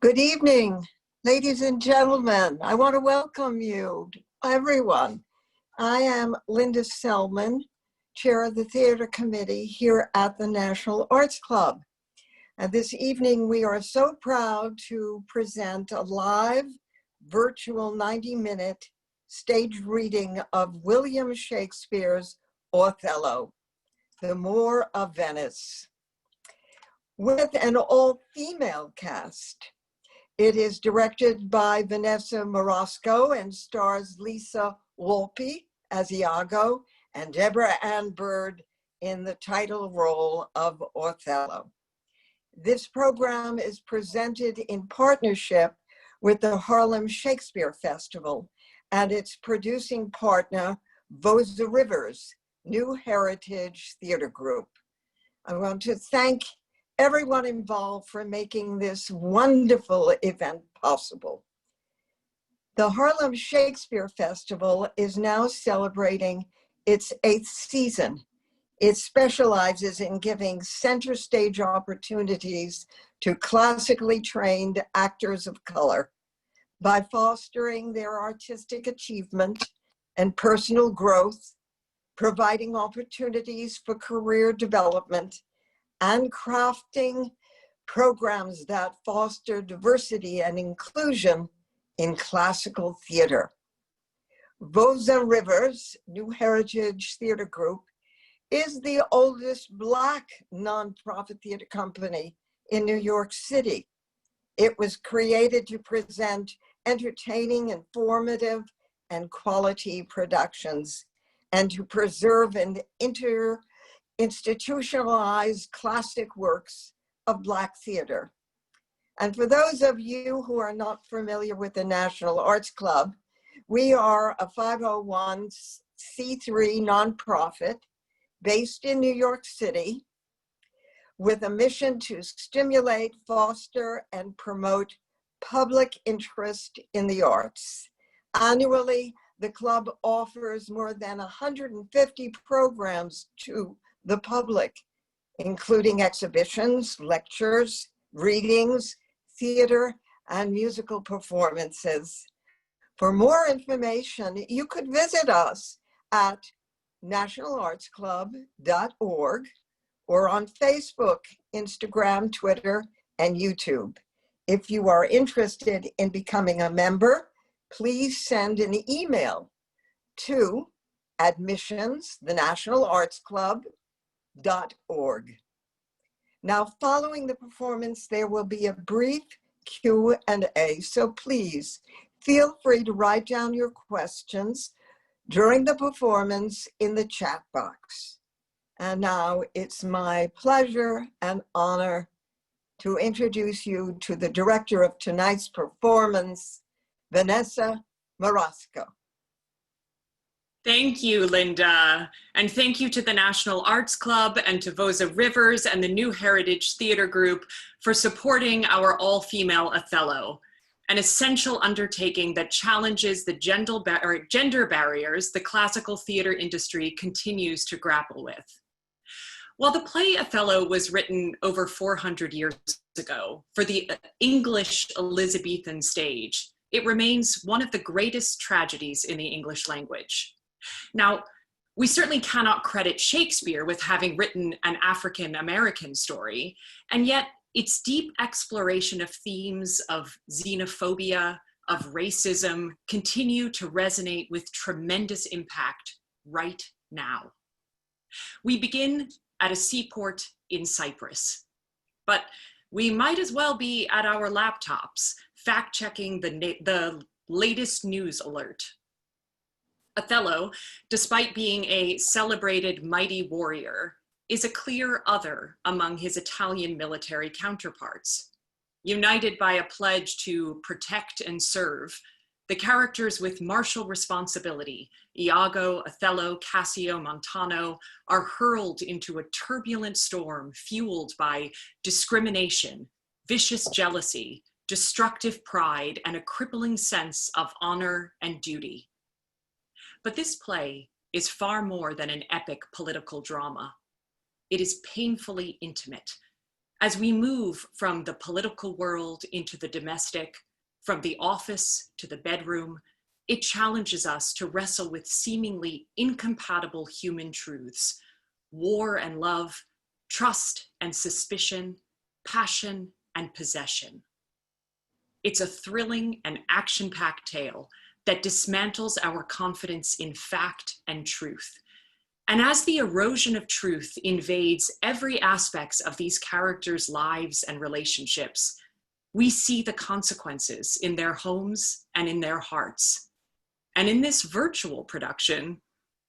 Good evening, ladies and gentlemen. I want to welcome you, everyone. I am Linda Selman, Chair of the Theater Committee here at the National Arts Club. And this evening, we are so proud to present a live, virtual 90-minute stage reading of William Shakespeare's Othello, the Moor of Venice, with an all-female cast. It is directed by Vanessa Morosco and stars Lisa Wolpe as IAGO and Debra and Byrd in the title role of Othello. This program is presented in partnership with the Harlem Shakespeare Festival and its producing partner, Vosa Rivers, New Heritage Theater Group. I want to thank everyone involved for making this wonderful event possible. The Harlem Shakespeare Festival is now celebrating its 8th season. It specializes in giving center stage opportunities to classically trained actors of color by fostering their artistic achievement and personal growth, providing opportunities for career development, and crafting programs that foster diversity and inclusion in classical theater. Vosa Rivers, New Heritage Theater Group, is the oldest Black nonprofit theater company in New York City. It was created to present entertaining, informative, and quality productions, and to preserve and institutionalized classic works of Black theater. And for those of you who are not familiar with the National Arts Club, we are a 501c3 nonprofit based in New York City with a mission to stimulate, foster, and promote public interest in the arts. Annually, the club offers more than 150 programs to the public, including exhibitions, lectures, readings, theater, and musical performances. For more information, you could visit us at nationalartsclub.org or on Facebook, Instagram, Twitter, and YouTube. If you are interested in becoming a member, please send an email to admissions, the National Arts Club.org. Now, following the performance, there will be a brief Q&A, so please feel free to write down your questions during the performance in the chat box. And now it's my pleasure and honor to introduce you to the director of tonight's performance, Vanessa Morosco. Thank you, Linda. And thank you to the National Arts Club and to Vosa Rivers and the New Heritage Theater Group for supporting our all-female Othello, an essential undertaking that challenges the gender barriers the classical theater industry continues to grapple with. While the play Othello was written over 400 years ago for the English Elizabethan stage, it remains one of the greatest tragedies in the English language. Now, we certainly cannot credit Shakespeare with having written an African-American story, and yet its deep exploration of themes of xenophobia, of racism, continue to resonate with tremendous impact right now. We begin at a seaport in Cyprus, but we might as well be at our laptops, fact-checking the latest news alert. Othello, despite being a celebrated mighty warrior, is a clear other among his Italian military counterparts. United by a pledge to protect and serve, the characters with martial responsibility, IAGO, Othello, CASSIO, MONTANO, are hurled into a turbulent storm fueled by discrimination, vicious jealousy, destructive pride, and a crippling sense of honor and duty. But this play is far more than an epic political drama. It is painfully intimate, As we move from the political world into the domestic, from the office to the bedroom, it challenges us to wrestle with seemingly incompatible human truths: war and love, trust and suspicion, passion and possession. It's a thrilling and action-packed tale that dismantles our confidence in fact and truth. And as the erosion of truth invades every aspect of these characters' lives and relationships, we see the consequences in their homes and in their hearts. And in this virtual production,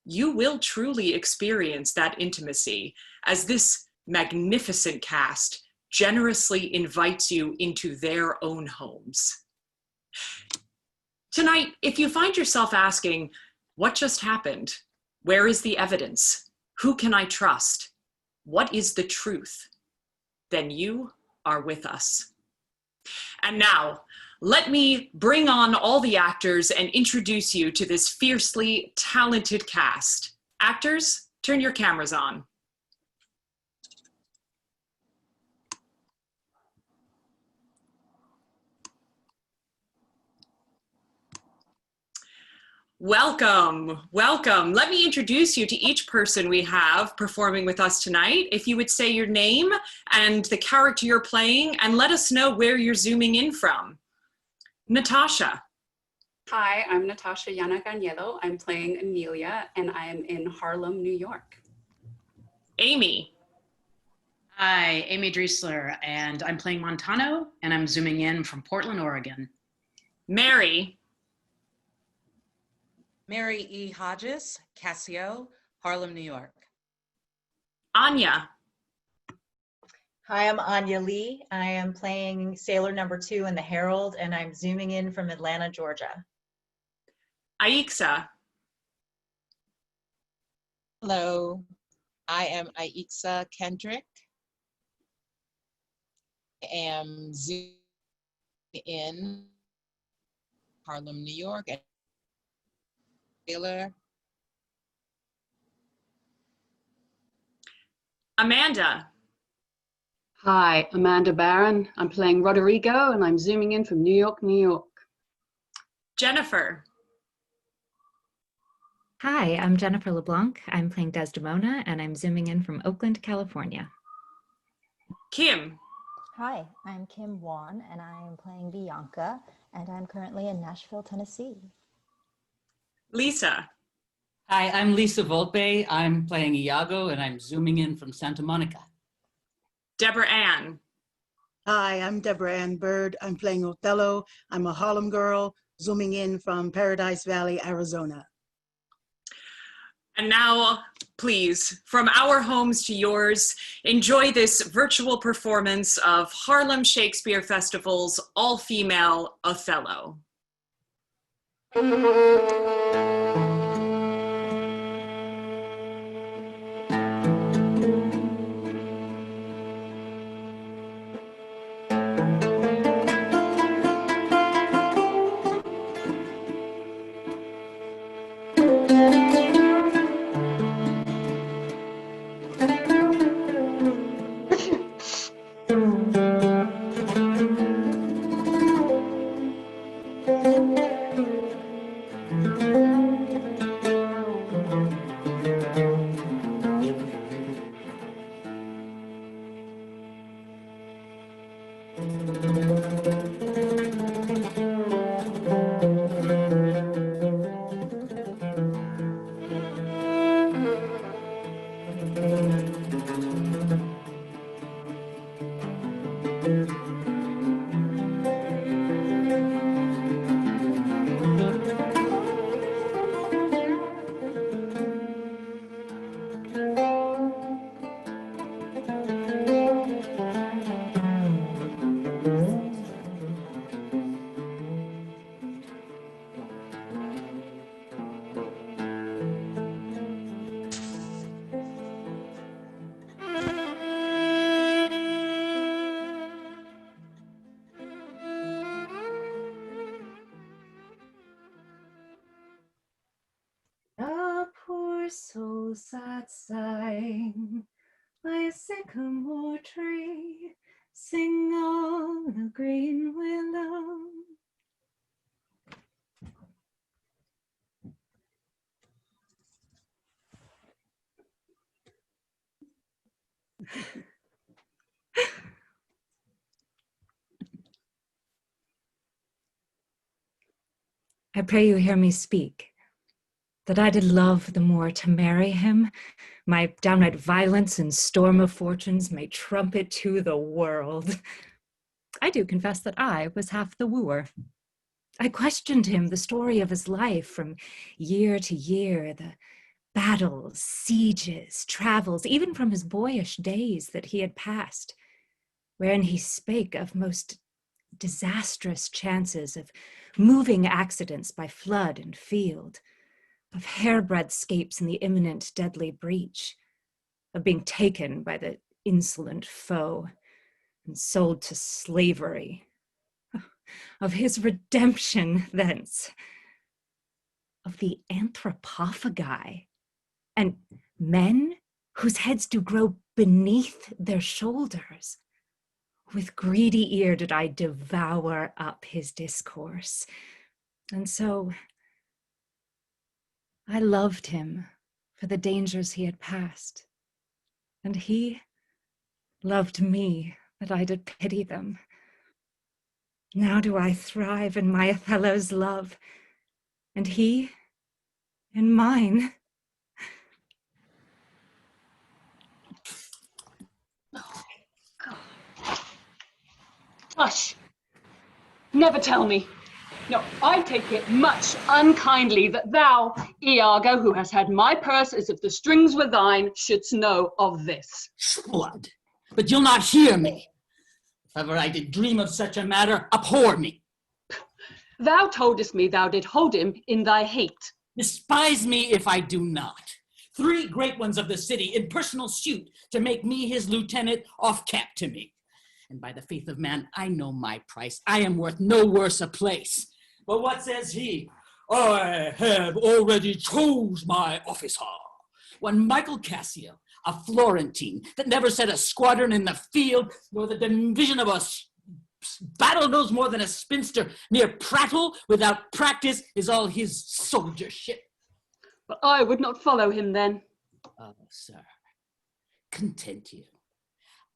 you will truly experience that intimacy as this magnificent cast generously invites you into their own homes. Tonight, if you find yourself asking, what just happened? Where is the evidence? Who can I trust? What is the truth? Then you are with us. And now, let me bring on all the actors and introduce you to this fiercely talented cast. Actors, turn your cameras on. Welcome, welcome. Let me introduce you to each person we have performing with us tonight. If you would say your name and the character you're playing, and let us know where you're zooming in from. Natasha. Hi, I'm Natasha Yannacañedo. I'm playing EMILIA, and I am in Harlem, New York. Amy. Hi, Amy Driesler, and I'm playing Montano, and I'm zooming in from Portland, Oregon. Mary. Mary E. Hodges, CASSIO, Harlem, New York. Anja. Hi, I'm Anja Lee. I am playing Sailor Number 2 in the Herald, and I'm zooming in from Atlanta, Georgia. Aixa. Hello, I am Aixa Kendrick. I am zooming in Harlem, New York. And Taylor. Amanda. Hi, Amanda Barron. I'm playing Roderigo, and I'm zooming in from New York, New York. Jennifer. Hi, I'm Jennifer LeBlanc. I'm playing Desdemona, and I'm zooming in from Oakland, California. Kim. Hi, I'm Kim Wuan, and I am playing Bianca, and I'm currently in Nashville, Tennessee. Lisa. Hi, I'm Lisa Wolpe. I'm playing IAGO, and I'm zooming in from Santa Monica. Debra Ann. Hi, I'm Debra Ann Byrd. I'm playing Othello. I'm a Harlem girl, zooming in from Paradise Valley, Arizona. And now, please, from our homes to yours, enjoy this virtual performance of Harlem Shakespeare Festival's all-female Othello. A poor soul sat sighing by a sycamore tree, Sing all the green willow. I pray you hear me speak, that I did love the Moor to marry him. My downright violence and storm of fortunes may trumpet to the world. I do confess that I was half the wooer. I questioned him, the story of his life from year to year, the battles, sieges, travels, even from his boyish days that he had passed, wherein he spake of most disastrous chances, of moving accidents by flood and field, of hairbreadth scapes in the imminent deadly breach, of being taken by the insolent foe and sold to slavery, of his redemption thence, of the anthropophagi, and men whose heads do grow beneath their shoulders. With greedy ear did I devour up his discourse, and so I loved him for the dangers he had passed, and he loved me that I did pity them. Now do I thrive in my Othello's love, and he in mine. Hush! Never tell me. No, I take it much unkindly that thou, Iago, who hast had my purse as if the strings were thine, shouldst know of this. Blood, but you'll not hear me. If ever I did dream of such a matter, abhor me. Thou toldest me thou did hold him in thy hate. Despise me if I do not. 3 great ones of the city in personal suit to make me his lieutenant off cap to me. And by the faith of man, I know my price. I am worth no worse a place. But what says he? I have already chose my officer. One Michael Cassio, a Florentine, that never set a squadron in the field, nor the division of a battle knows more than a spinster. Mere prattle without practice is all his soldiership. But I would not follow him then. Oh, sir, content you.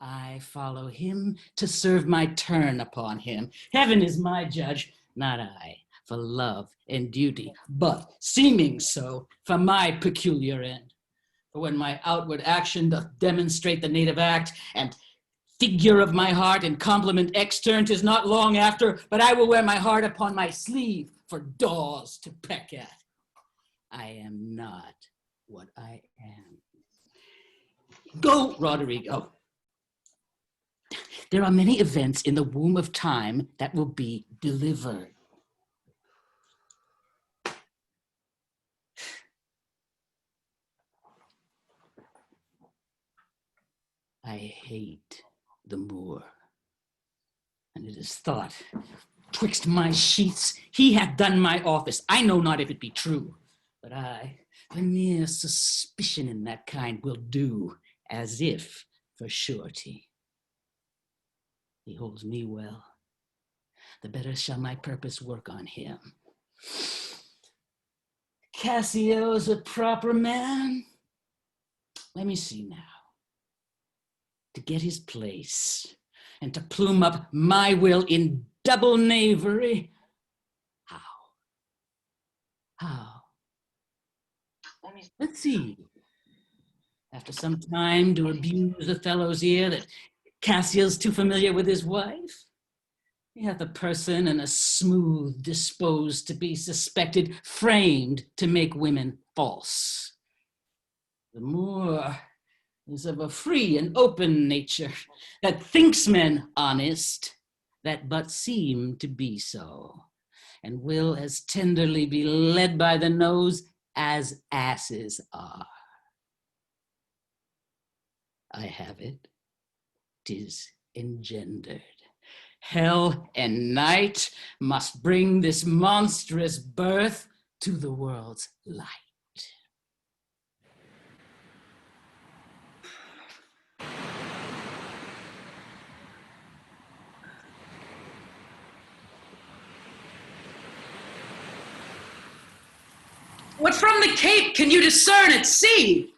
I follow him to serve my turn upon him. Heaven is my judge, not I, for love and duty, but seeming so for my peculiar end. For when my outward action doth demonstrate the native act, and figure of my heart and compliment extern, 'tis not long after, but I will wear my heart upon my sleeve for daws to peck at. I am not what I am. Go, Roderigo. There are many events in the womb of time that will be delivered. I hate the Moor, and it is thought, twixt my sheaths, he hath done my office. I know not if it be true, but I, the mere suspicion in that kind will do as if for surety. He holds me well, the better shall my purpose work on him. Cassio is a proper man. Let me see now. To get his place and to plume up my will in double knavery. How? Let's see. After some time to abuse Othello's ear that Cassio's too familiar with his wife. He hath a person and a smooth disposed to be suspected, framed to make women false. The Moor is of a free and open nature, that thinks men honest, that but seem to be so, and will as tenderly be led by the nose as asses are. I have it. 'Tis engendered. Hell and night must bring this monstrous birth to the world's light. What from the Cape can you discern at sea?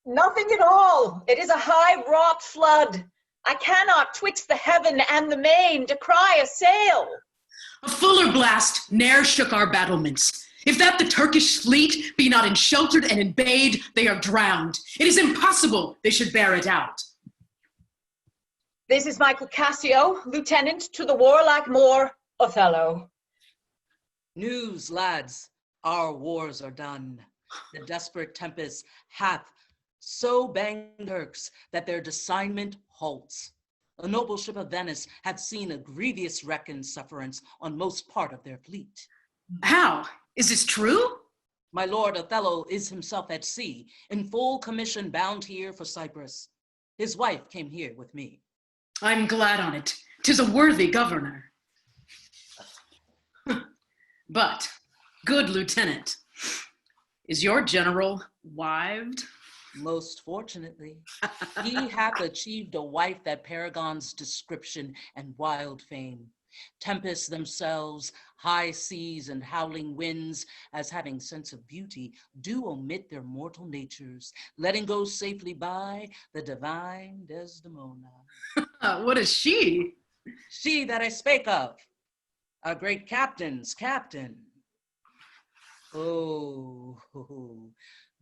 Nothing at all. It is a high wrought flood. I cannot twixt the heaven and the main decry a sail. A fuller blast ne'er shook our battlements. If that the Turkish fleet be not ensheltered and embayed, they are drowned. It is impossible they should bear it out. This is Michael Cassio, lieutenant to the warlike Moor, Othello. News, lads, our wars are done. The desperate tempest hath so banged Turks that their designment halts. A noble ship of Venice hath seen a grievous wreck and sufferance on most part of their fleet. How? Is this true? My lord Othello is himself at sea, in full commission bound here for Cyprus. His wife came here with me. I'm glad on it. 'Tis a worthy governor. But, good lieutenant, is your general wived? Most fortunately, he hath achieved a wife that paragons description and wild fame. Tempests themselves, high seas and howling winds, as having sense of beauty, do omit their mortal natures, letting go safely by the divine Desdemona. What is she? She that I spake of, our great captain's captain. Oh,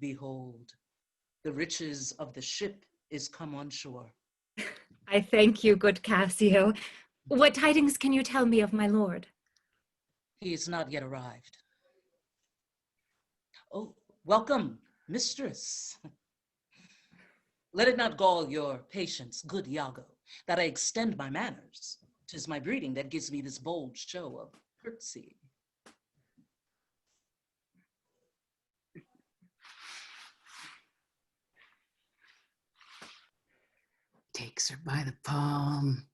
behold, the riches of the ship is come on shore. I thank you, good Cassio. What tidings can you tell me of my lord? He is not yet arrived. Oh, welcome, mistress. Let it not gall your patience, good Iago, that I extend my manners. 'Tis my breeding that gives me this bold show of courtesy. Takes her by the palm.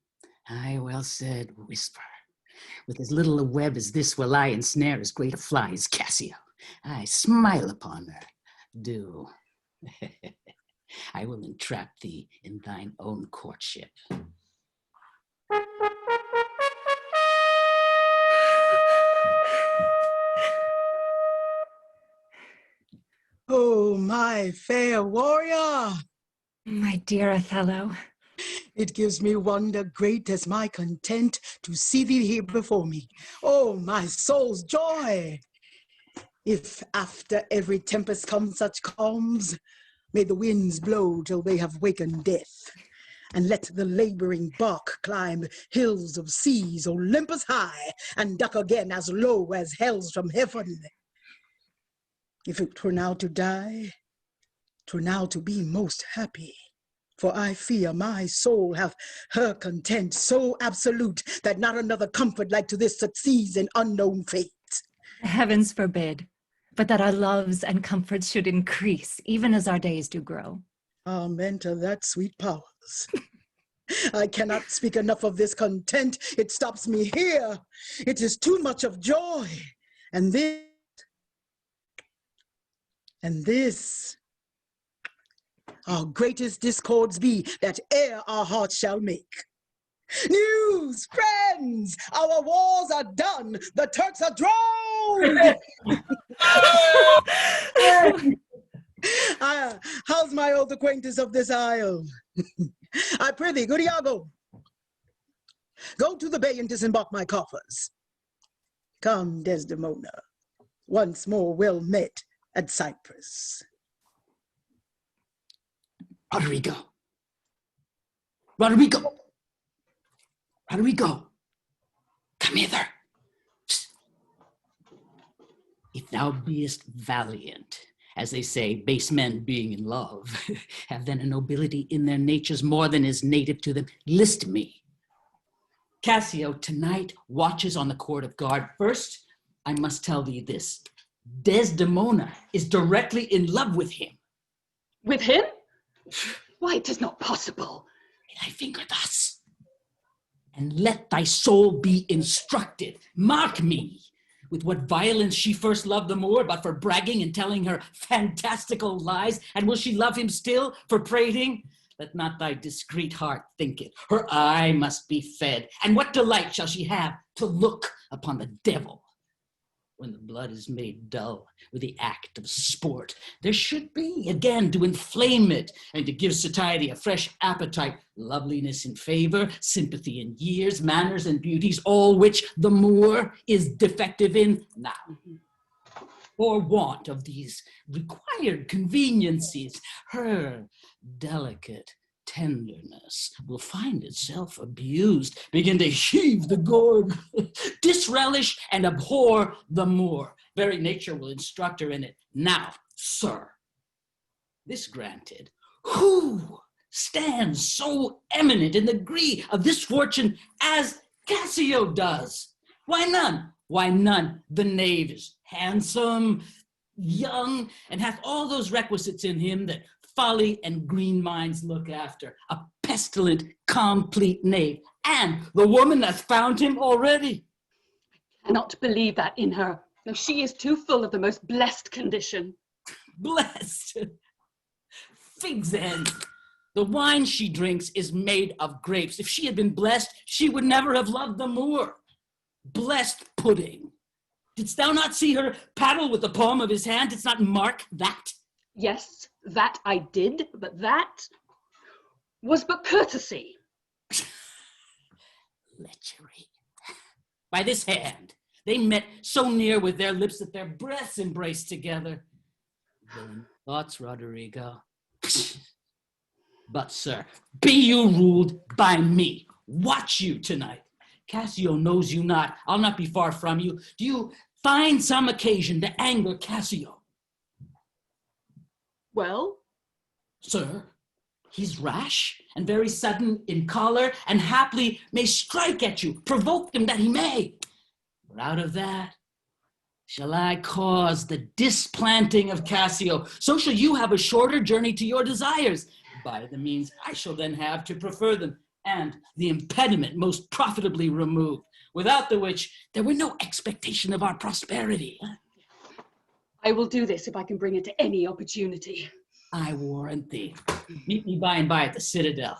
Aye, well said, whisper. With as little a web as this will I ensnare as great a fly as Cassio. I smile upon her, do. I will entrap thee in thine own courtship. Oh, my fair warrior. My dear Othello. It gives me wonder great as my content to see thee here before me. Oh, my soul's joy! If after every tempest come such calms, may the winds blow till they have wakened death, and let the laboring bark climb hills of seas Olympus high, and duck again as low as hells from heaven. If it were now to die, 'twere now to be most happy. For I fear my soul hath her content so absolute that not another comfort like to this succeeds in unknown fate. Heavens forbid, but that our loves and comforts should increase, even as our days do grow. Amen to that, sweet powers. I cannot speak enough of this content. It stops me here. It is too much of joy. And this, our greatest discords be that e'er our hearts shall make. News, friends, our wars are done. The Turks are drowned. How's my old acquaintance of this isle? I prithee, good Iago, go to the bay and disembark my coffers. Come, Desdemona, once more well met at Cyprus. Roderigo. Roderigo. Roderigo. Come hither. If thou beest valiant, as they say, base men being in love, have then a nobility in their natures more than is native to them, list me. Cassio tonight watches on the court of guard. First, I must tell thee this. Desdemona is directly in love with him. With him? Why, it is not possible. Lay thy finger thus, and let thy soul be instructed. Mark me, with what violence she first loved the Moor, but for bragging and telling her fantastical lies, and will she love him still for prating? Let not thy discreet heart think it. Her eye must be fed. And what delight shall she have to look upon the devil? When the blood is made dull with the act of sport, there should be again to inflame it and to give satiety a fresh appetite, loveliness in favor, sympathy in years, manners and beauties, all which the Moor is defective in now. For want of these required conveniencies, her delicate tenderness will find itself abused, begin to heave the gourd, disrelish and abhor the Moor. Very nature will instruct her in it. Now, sir, this granted, who stands so eminent in the degree of this fortune as Cassio does? Why none? Why none? The knave is handsome, young, and hath all those requisites in him that folly and green minds look after. A pestilent, complete knave. And the woman that's found him already. I cannot believe that in her. No, she is too full of the most blessed condition. Blessed. Fig's end. The wine she drinks is made of grapes. If she had been blessed, she would never have loved the Moor. Blessed pudding. Didst thou not see her paddle with the palm of his hand? Didst not mark that? Yes, that I did, but that was but courtesy. Lechery. By this hand, they met so near with their lips that their breaths embraced together. Villain thoughts, Roderigo. But, sir, be you ruled by me. Watch you tonight. Cassio knows you not. I'll not be far from you. Do you find some occasion to anger Cassio? Well? Sir, he's rash and very sudden in choler, and haply may strike at you, provoke him that he may. But out of that, shall I cause the displanting of Cassio, so shall you have a shorter journey to your desires. By the means I shall then have to prefer them, and the impediment most profitably removed, without the which there were no expectation of our prosperity. I will do this if I can bring it to any opportunity. I warrant thee. Meet me by and by at the citadel.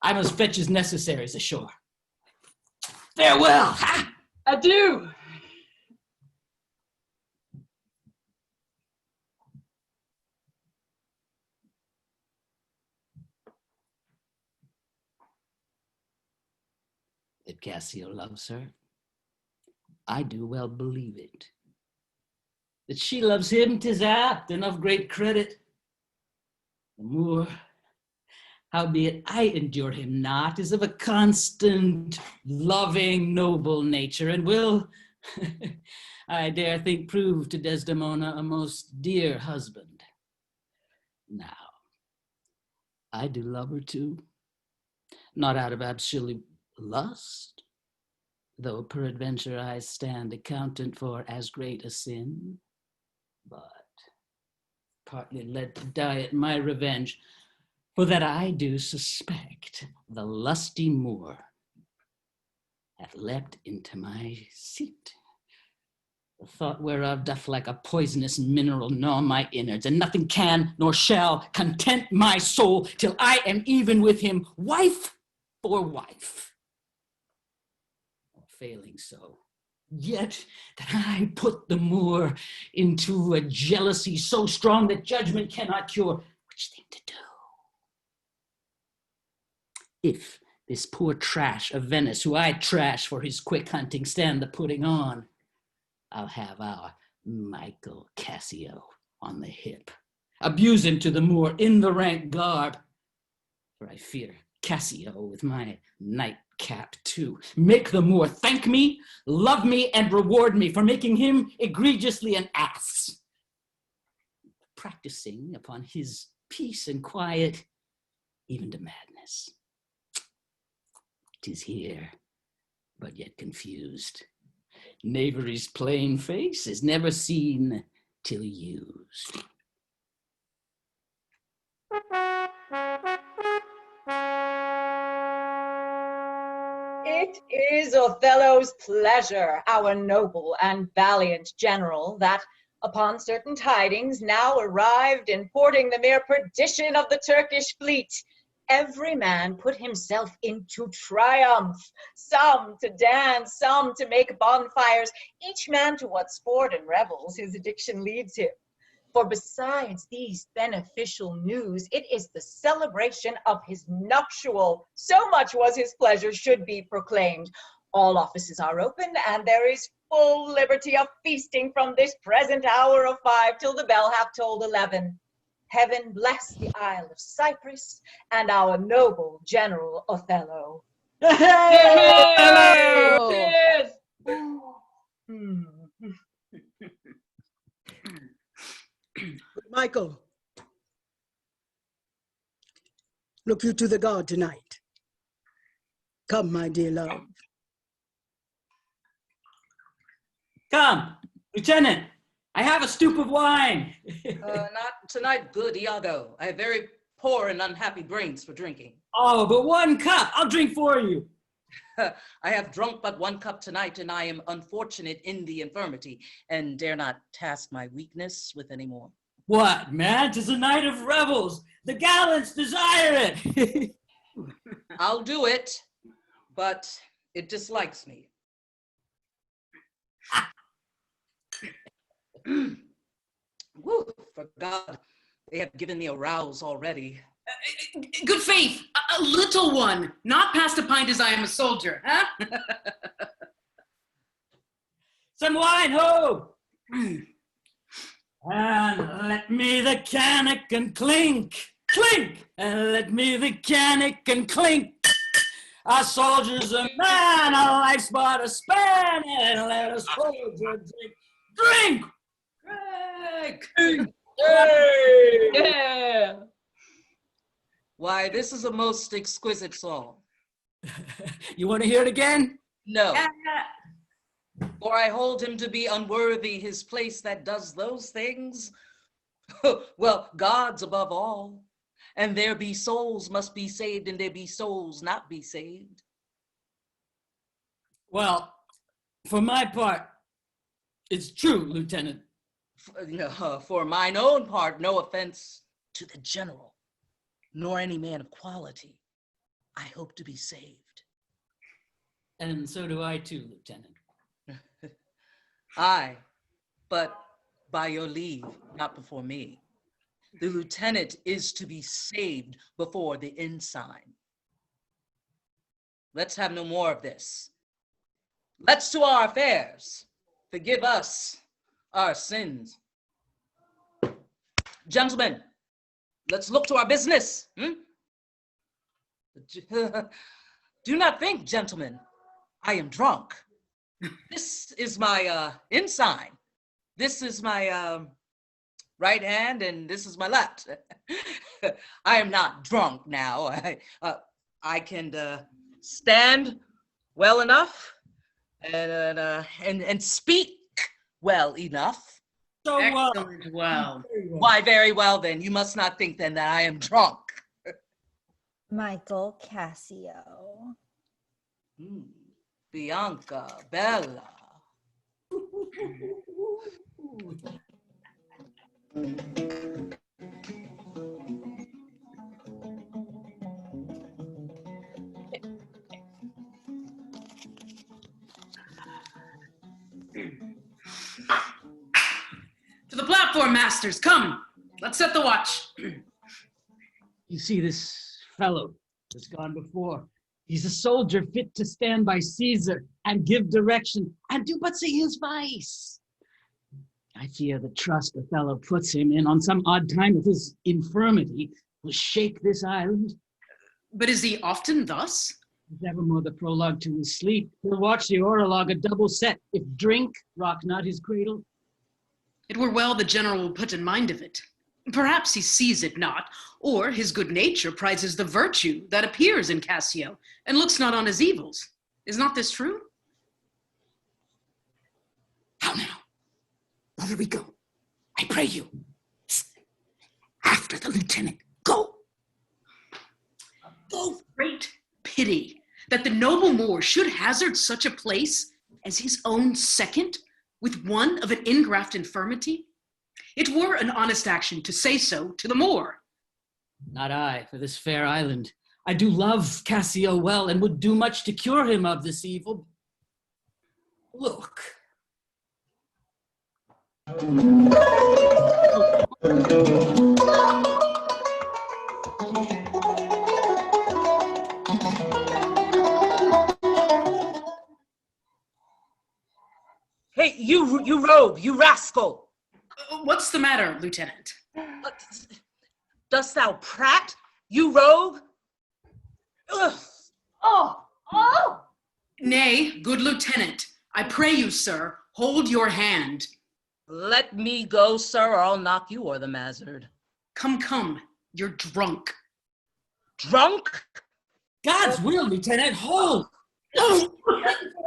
I must fetch his necessaries ashore. Farewell! Ha! Adieu! That Cassio loves her, I do well believe it. That she loves him, 'tis apt and of great credit. The Moor, howbeit I endure him not, is of a constant, loving, noble nature, and will, I dare think, prove to Desdemona a most dear husband. Now, I do love her too, not out of absolute lust, though peradventure I stand accountant for as great a sin, but partly led to die at my revenge, for that I do suspect the lusty Moor hath leapt into my seat, the thought whereof doth like a poisonous mineral gnaw my innards, and nothing can nor shall content my soul till I am even with him, wife for wife. Failing so, yet that I put the Moor into a jealousy so strong that judgment cannot cure, which thing to do? If this poor trash of Venice, who I trash for his quick hunting, stand the putting on, I'll have our Michael Cassio on the hip, abuse him to the Moor in the rank garb, for I fear Cassio with my nightcap too. Make the Moor thank me, love me, and reward me for making him egregiously an ass, practicing upon his peace and quiet, even to madness. 'Tis here, but yet confused. Knavery's plain face is never seen till used. It is Othello's pleasure, our noble and valiant general, that Upon certain tidings now arrived, importing the mere perdition of the Turkish fleet, every man put himself into triumph, some to dance, some to make bonfires, each man to what sport and revels his addiction leads him. For besides these beneficial news, it is the celebration of his nuptial. So much was his pleasure should be proclaimed. All offices are open, and there is full liberty of feasting from this present hour of 5 till the bell hath tolled 11. Heaven bless the Isle of Cyprus and our noble General Othello. Cheers! Michael, look you to the guard tonight. Come, my dear love. Come, Lieutenant, I have a stoup of wine. Not tonight, good Iago. I have very poor and unhappy brains for drinking. Oh, but 1 cup, I'll drink for you. I have drunk but 1 cup tonight, and I am unfortunate in the infirmity, and dare not task my weakness with any more. What, man? 'Tis a night of revels. The gallants desire it. I'll do it, but it dislikes me. Woo, for God, they have given me a rouse already. Good faith, a little one, not past a pint as I am a soldier, huh? Some wine, ho! And let me the cannikin clink, clink, and let me the cannikin clink. Our soldier's a man, a life's but a span, and let us soldier drink, drink, drink. Hey! Yeah! Why, this is a most exquisite song. You want to hear it again? No. For I hold him to be unworthy his place that does those things. Well, God's above all, and there be souls must be saved, and there be souls not be saved. Well, for my part, it's true, Lieutenant. For mine own part, no offense to the general, nor any man of quality, I hope to be saved. And so do I too, Lieutenant. Aye, but by your leave, not before me. The lieutenant is to be saved before the ensign. Let's have no more of this. Let's to our affairs. Forgive us our sins. Gentlemen, let's look to our business. Do not think, gentlemen, I am drunk. This is my ensign. This is my right hand, and this is my left. I am not drunk now. I can stand well enough and speak well enough. So Excellent, well. Why, very well then. You must not think then that I am drunk. Michael Cassio. Bianca, Bella. To the platform, masters, come. Let's set the watch. You see this fellow that's gone before. He's a soldier fit to stand by Caesar and give direction and do but say his vice. I fear the trust Othello puts him in on some odd time of his infirmity will shake this island. But is he often thus? If evermore the prologue to his sleep, he'll watch the orologue a double set, if drink rock not his cradle. It were well the general will put in mind of it. Perhaps he sees it not, or his good nature prizes the virtue that appears in Cassio, and looks not on his evils. Is not this true? How now? Roderigo, I pray you. After the lieutenant, go. Oh, great pity that the noble Moor should hazard such a place as his own second with one of an ingraft infirmity. It were an honest action to say so to the Moor. Not I, for this fair island. I do love Cassio well, and would do much to cure him of this evil. Look. Hey, you rogue, you rascal! What's the matter, Lieutenant? Dost thou prate, you rogue? Ugh. Oh! Nay, good Lieutenant, I pray you, sir, hold your hand. Let me go, sir, or I'll knock you or the mazzard. Come, you're drunk. Drunk? God's will, Lieutenant, hold! No!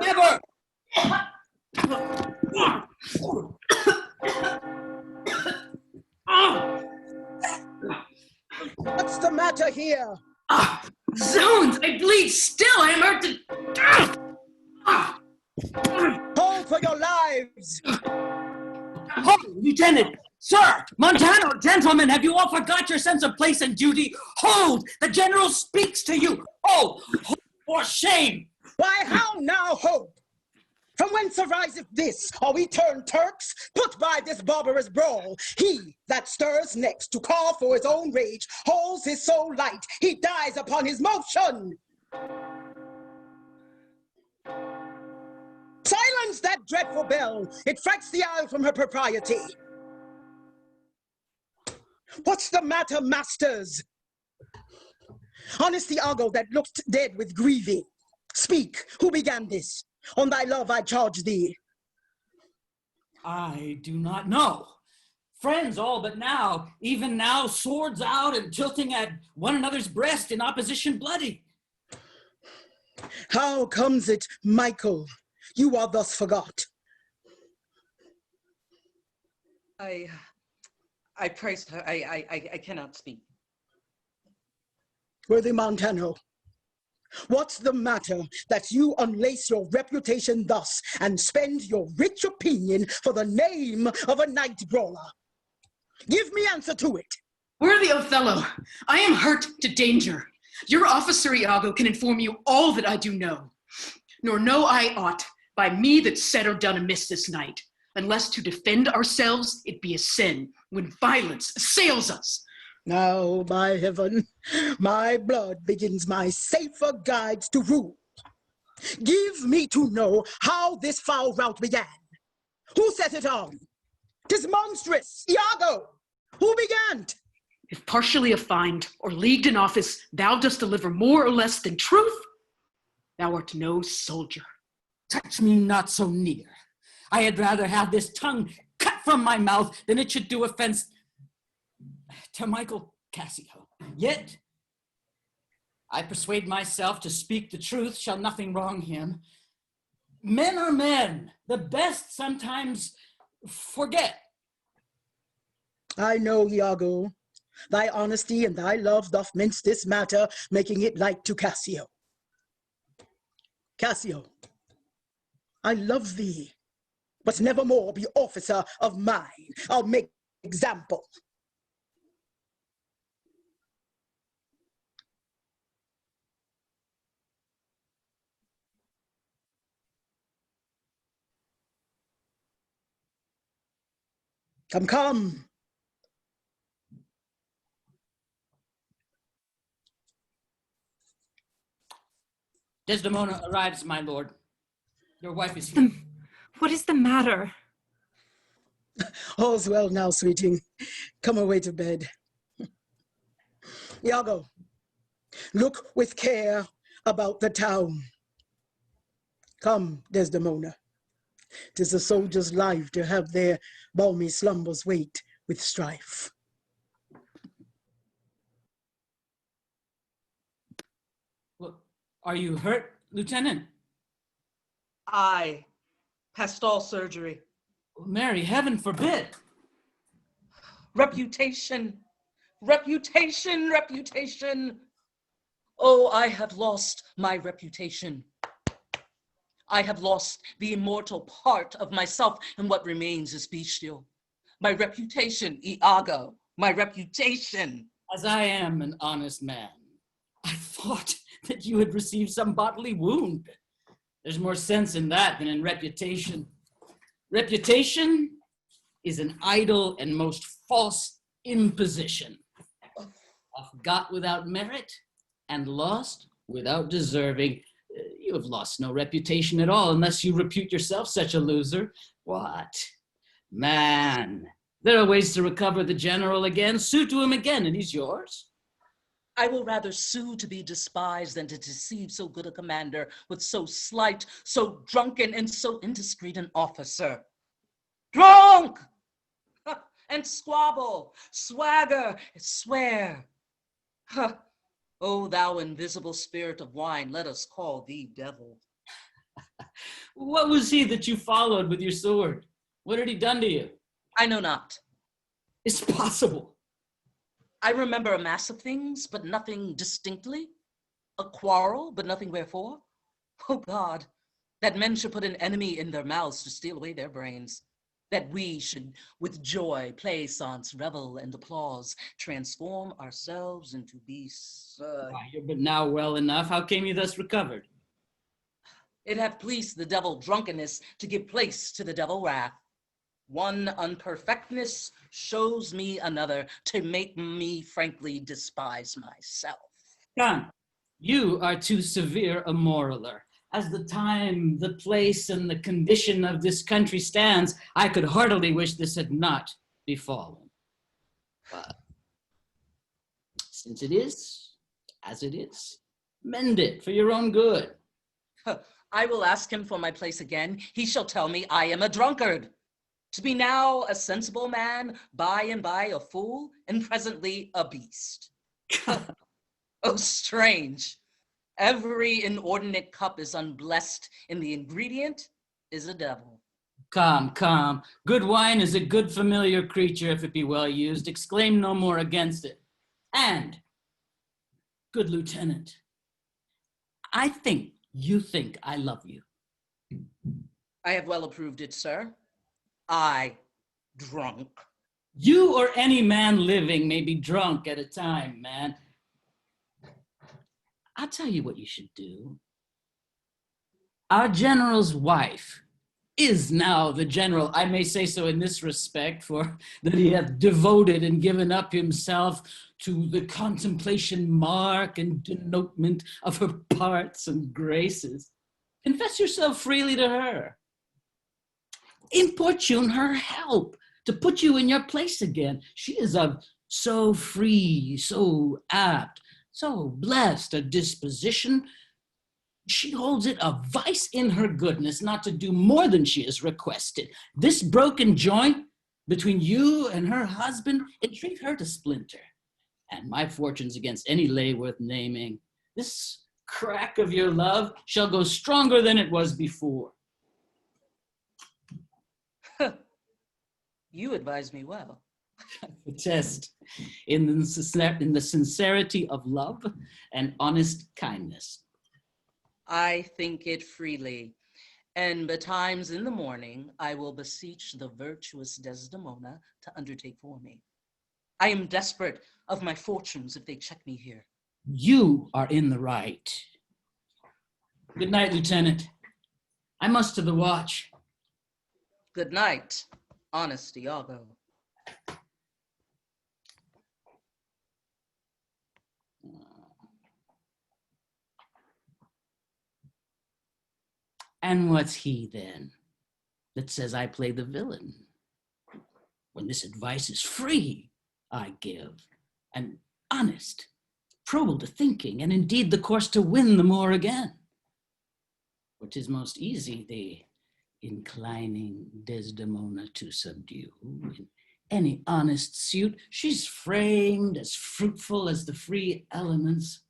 Never! What's the matter here? Zones, I bleed still. I am hurt to... Hold for your lives! Hold, Lieutenant! Sir! Montano, gentlemen, have you all forgot your sense of place and duty? Hold! The General speaks to you! Hold! Hold for shame! Why, how now, hold? From whence ariseth this? Are we turned Turks? Put by this barbarous brawl. He that stirs next to call for his own rage holds his soul light. He dies upon his motion. Silence that dreadful bell. It frightens the isle from her propriety. What's the matter, masters? Honest IAGO that looked dead with grieving. Speak, who began this? On thy love I charge thee. I do not know. Friends all but now, even now, swords out and tilting at one another's breast in opposition bloody. How comes it, Michael, you are thus forgot? I praised her. I cannot speak. Worthy Montano, what's the matter that you unlace your reputation thus and spend your rich opinion for the name of a night brawler? Give me answer to it. Worthy Othello, I am hurt to danger. Your officer IAGO can inform you all that I do know. Nor know I aught by me that said or done amiss this night, unless to defend ourselves it be a sin when violence assails us. Now, by heaven, my blood begins my safer guides to rule. Give me to know how this foul rout began. Who set it on? 'Tis monstrous, IAGO. Who began 't? If partially affined or leagued in office, thou dost deliver more or less than truth, thou art no soldier. Touch me not so near. I had rather have this tongue cut from my mouth than it should do offense to Michael Cassio. Yet, I persuade myself to speak the truth shall nothing wrong him. Men are men. The best sometimes forget. I know, IAGO. Thy honesty and thy love doth mince this matter, making it light to Cassio. Cassio, I love thee, but nevermore be officer of mine. I'll make example. Come, come. Desdemona arrives, my lord. Your wife is here. What is the matter? All's well now, sweeting. Come away to bed. IAGO, look with care about the town. Come, Desdemona. 'Tis a soldier's life to have their balmy slumbers wait with strife. Well, are you hurt, Lieutenant? I past all surgery. Mary, heaven forbid. Reputation, reputation, reputation. Oh, I have lost my reputation. I have lost the immortal part of myself, and what remains is bestial. My reputation, IAGO, my reputation. As I am an honest man, I thought that you had received some bodily wound. There's more sense in that than in reputation. Reputation is an idle and most false imposition. Got without merit and lost without deserving. You have lost no reputation at all unless you repute yourself such a loser. What? Man, there are ways to recover the general again. Sue to him again and he's yours. I will rather sue to be despised than to deceive so good a commander with so slight, so drunken, and so indiscreet an officer. Drunk! And squabble, swagger, swear. O thou invisible spirit of wine, let us call thee devil. What was he that you followed with your sword? What had he done to you? I know not. It's possible. I remember a mass of things, but nothing distinctly. A quarrel, but nothing wherefore. Oh God, that men should put an enemy in their mouths to steal away their brains. That we should, with joy, play, songs, revel, and applause, transform ourselves into beasts. You're but now well enough. How came you thus recovered? It hath pleased the devil drunkenness to give place to the devil wrath. One unperfectness shows me another to make me frankly despise myself. Come, you are too severe a moraler. As the time, the place, and the condition of this country stands, I could heartily wish this had not befallen. But since it is, as it is, mend it for your own good. I will ask him for my place again. He shall tell me I am a drunkard. To be now a sensible man, by and by a fool, and presently a beast. Oh, strange. Every inordinate cup is unblessed, and the ingredient is a devil. Come, come. Good wine is a good familiar creature if it be well used. Exclaim no more against it. And, good lieutenant, I think you think I love you. I have well approved it, sir. I, drunk. You or any man living may be drunk at a time, man. I'll tell you what you should do. Our general's wife is now the general. I may say so in this respect, for that he hath devoted and given up himself to the contemplation, mark, and denotement of her parts and graces. Confess yourself freely to her. Importune her help to put you in your place again. She is of so free, so apt, so blessed a disposition. She holds it a vice in her goodness not to do more than she is requested. This broken joint between you and her husband, entreat her to splinter. And my fortunes against any lay worth naming, this crack of your love shall go stronger than it was before. You advise me well. Protest in the sincerity of love and honest kindness. I think it freely, and betimes in the morning I will beseech the virtuous Desdemona to undertake for me. I am desperate of my fortunes if they check me here. You are in the right. Good night, Lieutenant. I must to the watch. Good night, honest IAGO. And what's he then that says I play the villain? When this advice is free, I give, and honest, probable to thinking, and indeed the course to win the Moor again. For 'tis most easy the inclining Desdemona to subdue. In any honest suit, she's framed as fruitful as the free elements.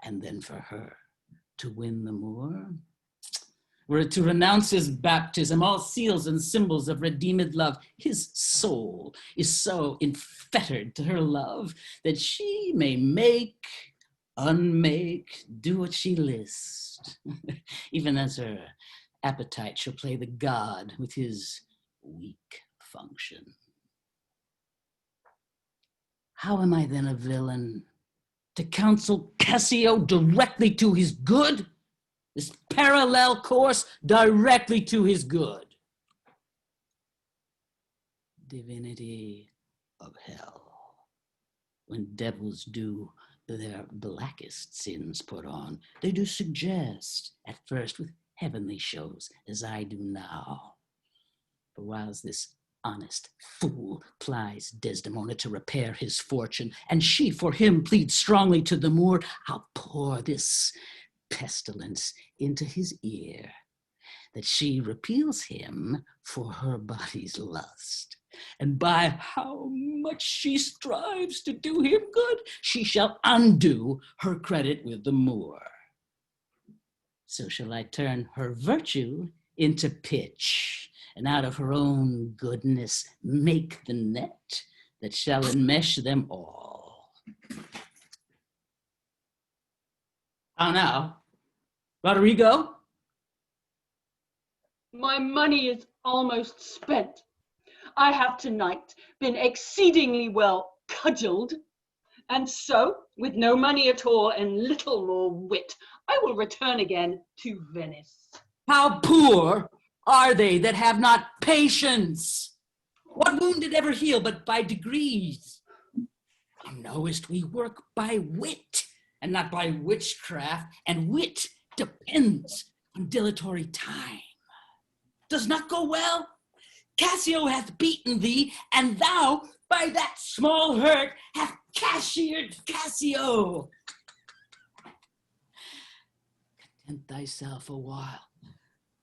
And then for her to win the Moor, were it to renounce his baptism, all seals and symbols of redeemed love, his soul is so infettered to her love that she may make, unmake, do what she list, even as her appetite shall play the god with his weak function. How am I then a villain? To counsel Cassio directly to his good? This parallel course directly to his good. Divinity of hell. When devils do their blackest sins put on, they do suggest, at first with heavenly shows, as I do now. For whilst this honest fool plies Desdemona to repair his fortune, and she for him pleads strongly to the Moor, I'll pour this pestilence into his ear, that she repeals him for her body's lust. And by how much she strives to do him good, she shall undo her credit with the Moor. So shall I turn her virtue into pitch, and out of her own goodness make the net that shall enmesh them all. How now? Roderigo? My money is almost spent. I have tonight been exceedingly well cudgeled, and so, with no money at all and little more wit, I will return again to Venice. How poor are they that have not patience? What wound did ever heal but by degrees? Thou knowest we work by wit, and not by witchcraft, and wit depends on dilatory time. Does not go well? Cassio hath beaten thee, and thou, by that small hurt, hath cashiered Cassio. Content thyself a while.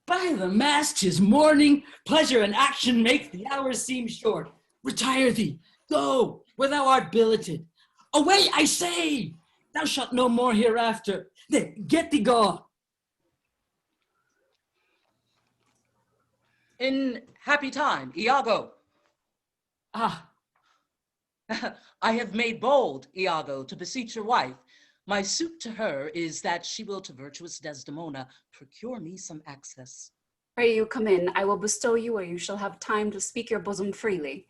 By the mast, 'tis morning, pleasure and action make the hours seem short. Retire thee, go, where thou art billeted. Away, I say! Thou shalt no more hereafter. There, get thee gone. In happy time, Iago. Ah. I have made bold, Iago, to beseech your wife. My suit to her is that she will to virtuous Desdemona procure me some access. Pray you come in. I will bestow you where you shall have time to speak your bosom freely.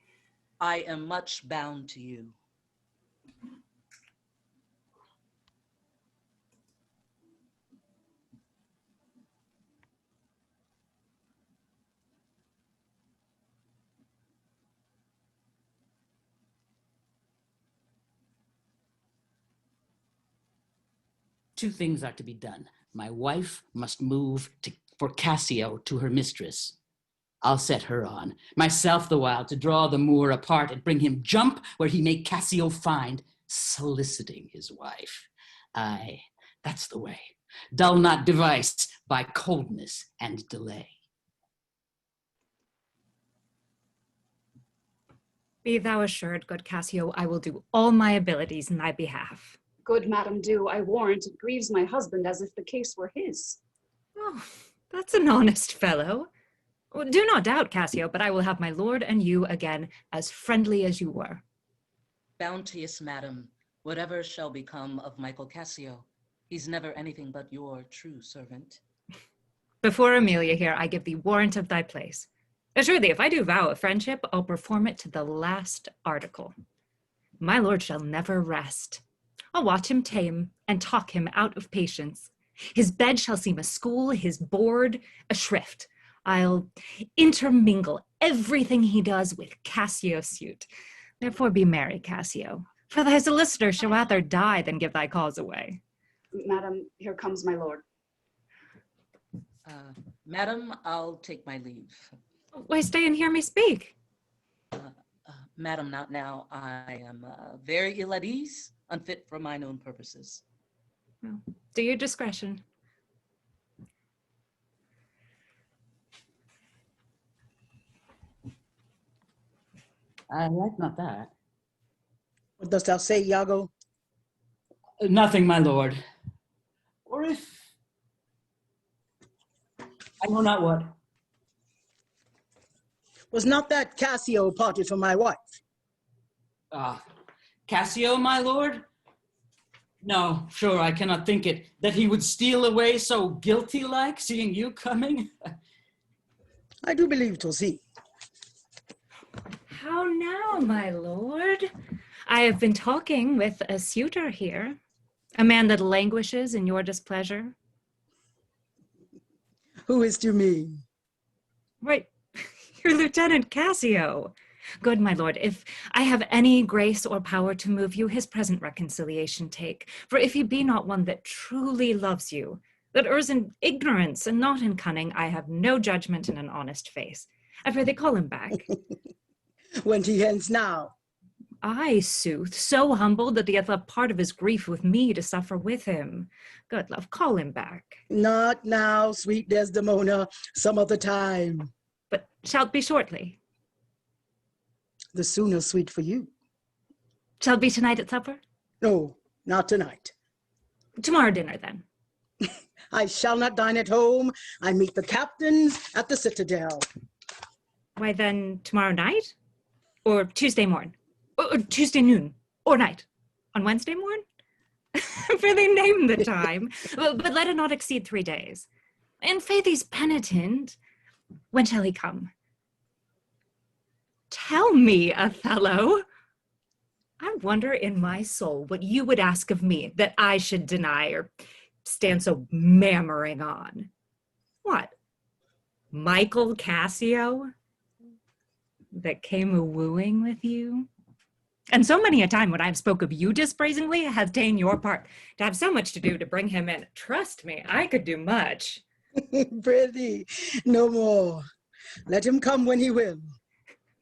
I am much bound to you. Two things are to be done. My wife must move for Cassio to her mistress. I'll set her on, myself the while to draw the Moor apart and bring him jump where he may Cassio find, soliciting his wife. Aye, that's the way. Dull not device by coldness and delay. Be thou assured, good Cassio, I will do all my abilities in thy behalf. Good madam, do. I warrant it grieves my husband as if the case were his. Oh, that's an honest fellow. Do not doubt, Cassio, but I will have my lord and you again as friendly as you were. Bounteous madam, whatever shall become of Michael Cassio, he's never anything but your true servant. Before Emilia here, I give thee warrant of thy place. Assure thee, if I do vow a friendship, I'll perform it to the last article. My lord shall never rest. I'll watch him tame and talk him out of patience. His bed shall seem a school, his board a shrift. I'll intermingle everything he does with Cassio's suit. Therefore be merry, Cassio, for thy solicitor shall rather die than give thy cause away. Madam, here comes my lord. Madam, I'll take my leave. Why stay and hear me speak? Madam, not now. I am very ill at ease, unfit for mine own purposes. Well, do your discretion. I like not that. What dost thou say, Iago? Nothing, my lord. Or if... I know not what. Was not that Cassio parted from my wife? Cassio, my lord? No, sure, I cannot think it, that he would steal away so guilty-like, seeing you coming. I do believe 'twas he. How now, my lord? I have been talking with a suitor here, a man that languishes in your displeasure. Who is to me? Right, your Lieutenant Cassio. Good, my lord, if I have any grace or power to move you, his present reconciliation take. For if he be not one that truly loves you, that errs in ignorance and not in cunning, I have no judgment and an honest face. I pray they call him back. When he ends now. I, sooth, so humbled that he hath left part of his grief with me to suffer with him. Good love, call him back. Not now, sweet Desdemona, some other time. But shalt be shortly? The sooner sweet for you. Shall it be tonight at supper? No, not tonight. Tomorrow dinner, then. I shall not dine at home. I meet the captains at the Citadel. Why then, tomorrow night? Or Tuesday morn? Or Tuesday noon? Or night? On Wednesday morn? For they name the time. But let it not exceed 3 days. And faith he's penitent. When shall he come? Tell me, Othello. I wonder in my soul what you would ask of me that I should deny or stand so mammering on. What? Michael Cassio? That came a-wooing with you? And so many a time when I've spoke of you dispraisingly hath ta'en your part to have so much to do to bring him in. Trust me, I could do much. Prithee, no more. Let him come when he will.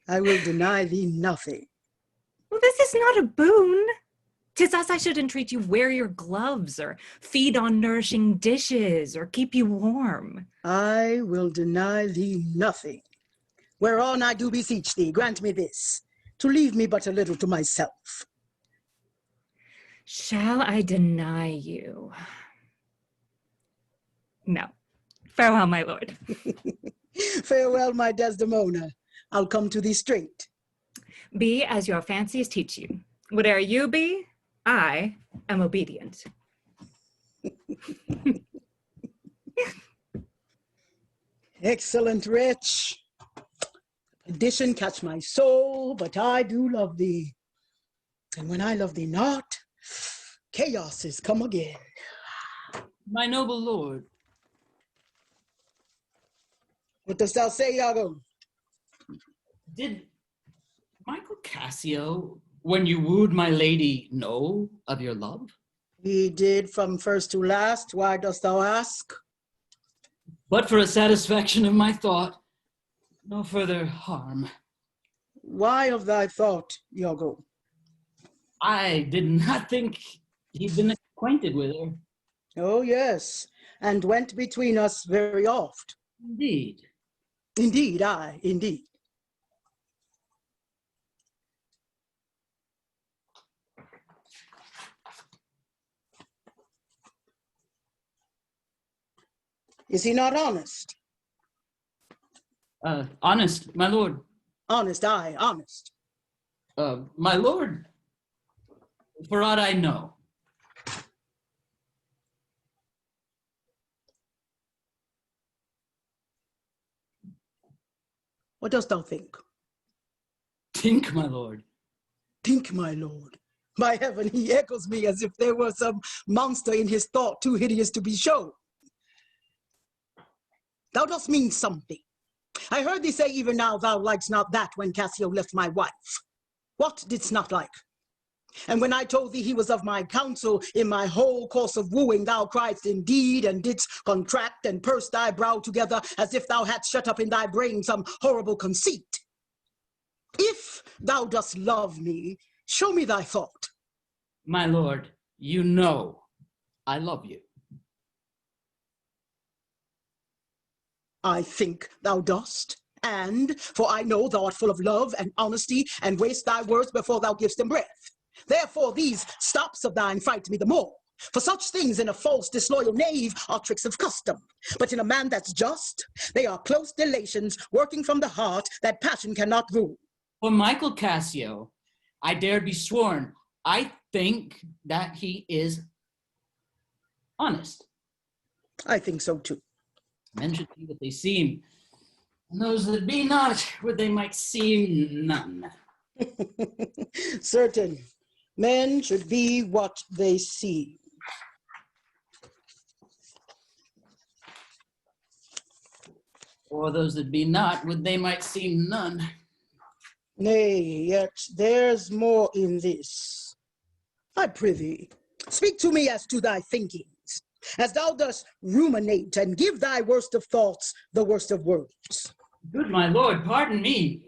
I will deny thee nothing. Well, this is not a boon. 'Tis thus I should entreat you wear your gloves or feed on nourishing dishes or keep you warm. I will deny thee nothing. Whereon I do beseech thee, grant me this, to leave me but a little to myself. Shall I deny you? No. Farewell, my lord. Farewell, my Desdemona. I'll come to thee straight. Be as your fancies teach you. Whate'er you be, I am obedient. Excellent wretch. Addition catch my soul, but I do love thee. And when I love thee not, chaos is come again. My noble lord. What dost thou say, Iago? Did Michael Cassio, when you wooed my lady, know of your love? He did from first to last. Why dost thou ask? But for a satisfaction of my thought, no further harm. Why of thy thought, Iago? I did not think he'd been acquainted with her. Oh, yes, and went between us very oft. Indeed. Indeed, aye, indeed. Is he not honest? Honest, my lord. Honest, aye, honest. My lord, for aught I know. What dost thou think? Think, my lord. Think, my lord. By heaven, he echoes me as if there were some monster in his thought too hideous to be shown. Thou dost mean something. I heard thee say even now thou likest not that when Cassio left my wife. What didst not like? And when I told thee he was of my counsel in my whole course of wooing, thou criedst indeed, and didst contract and purse thy brow together as if thou hadst shut up in thy brain some horrible conceit. If thou dost love me, show me thy thought. My lord, you know I love you. I think thou dost, and for I know thou art full of love and honesty, and waste thy words before thou givest them breath. Therefore these stops of thine fright me the more. For such things in a false, disloyal knave are tricks of custom. But in a man that's just, they are close delations working from the heart that passion cannot rule. For Michael Cassio, I dare be sworn, I think that he is honest. I think so too. Mention that they seem And those that be not, where they might see none. Certain men should be what they see. Or those that be not, would they might see none. Nay, yet there's more in this. I prithee, speak to me as to thy thinkings, as thou dost ruminate and give thy worst of thoughts the worst of words. Good my lord, pardon me.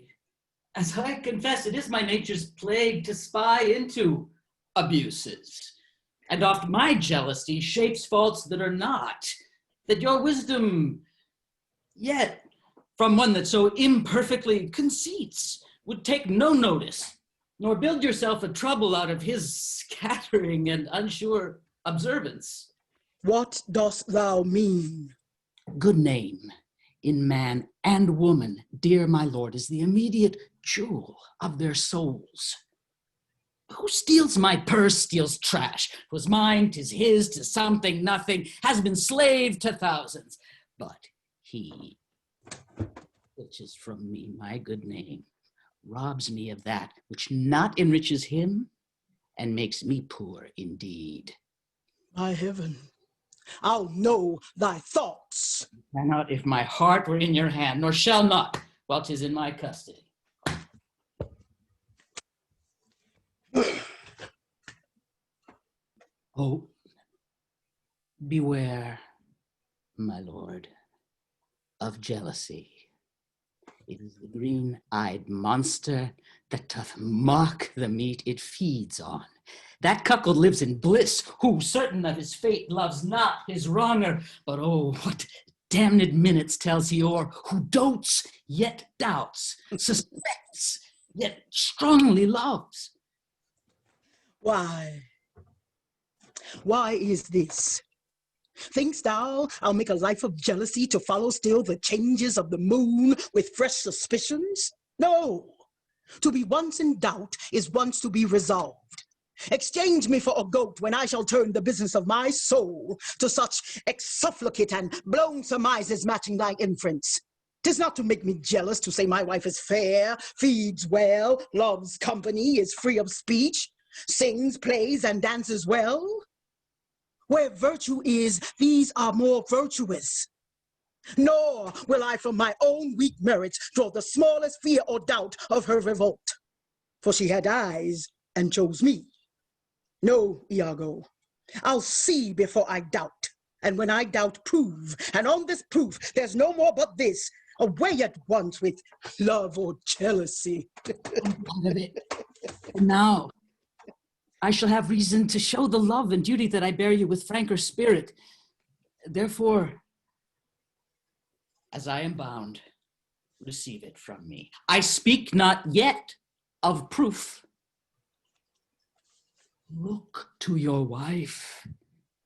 As I confess, it is my nature's plague to spy into abuses. And oft my jealousy shapes faults that are not, that your wisdom, yet from one that so imperfectly conceits, would take no notice, nor build yourself a trouble out of his scattering and unsure observance. What dost thou mean? Good name in man and woman, dear my lord, is the immediate jewel of their souls. Who steals my purse steals trash. 'Twas mine, 'tis his, 'tis something, nothing, has been slave to thousands. But he, which is from me my good name, robs me of that which not enriches him and makes me poor indeed. My heaven, I'll know thy thoughts. Cannot if my heart were in your hand, nor shall not while 'tis in my custody. Oh, beware, my lord, of jealousy. It is the green-eyed monster that doth mock the meat it feeds on. That cuckold lives in bliss, who, certain of his fate, loves not his wronger. But oh, what damned minutes tells he o'er, who dotes, yet doubts, suspects, yet strongly loves. Why is this? Think'st thou I'll make a life of jealousy to follow still the changes of the moon with fresh suspicions? No, to be once in doubt is once to be resolved. Exchange me for a goat when I shall turn the business of my soul to such exsufflicate and blown surmises matching thy inference. 'Tis not to make me jealous to say my wife is fair, feeds well, loves company, is free of speech, sings, plays, and dances well. Where virtue is, these are more virtuous. Nor will I from my own weak merits draw the smallest fear or doubt of her revolt. For she had eyes and chose me. No, IAGO, I'll see before I doubt. And when I doubt, prove. And on this proof, there's no more but this. Away at once with love or jealousy. And now, I shall have reason to show the love and duty that I bear you with franker spirit. Therefore, as I am bound, receive it from me. I speak not yet of proof. Look to your wife.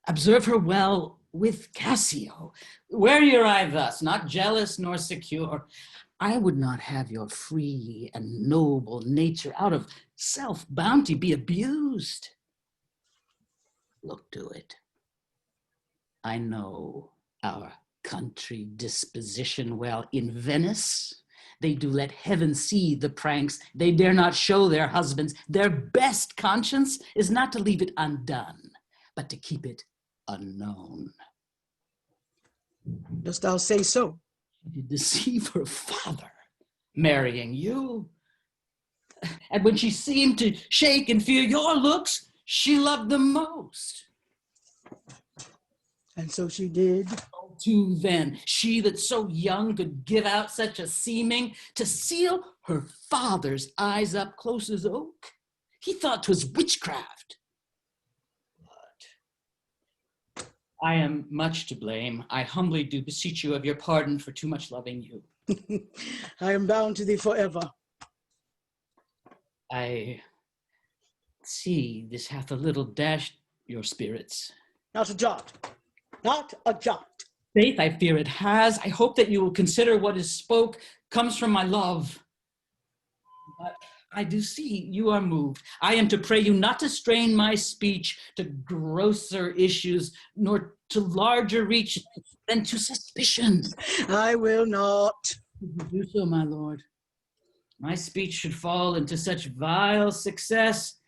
Observe her well with CASSIO. Wear your eye thus, not jealous nor secure. I would not have your free and noble nature out of self-bounty be abused. Look to it. I know our country disposition well. In Venice, they do let heaven see the pranks. They dare not show their husbands. Their best conscience is not to leave it undone, but to keep it unknown. Dost thou say so? She did deceive her father, marrying you. And when she seemed to shake and fear your looks, she loved them most. And so she did. Oh, too then, she that so young could give out such a seeming, to seal her father's eyes up close as oak. He thought 'twas witchcraft. But I am much to blame. I humbly do beseech you of your pardon for too much loving you. I am bound to thee forever. I see this hath a little dashed your spirits. Not a jot, not a jot. Faith, I fear it has. I hope that you will consider what is spoke comes from my love. But I do see you are moved. I am to pray you not to strain my speech to grosser issues, nor to larger reach than to suspicion. I will not. If you do so, my lord, my speech should fall into such vile success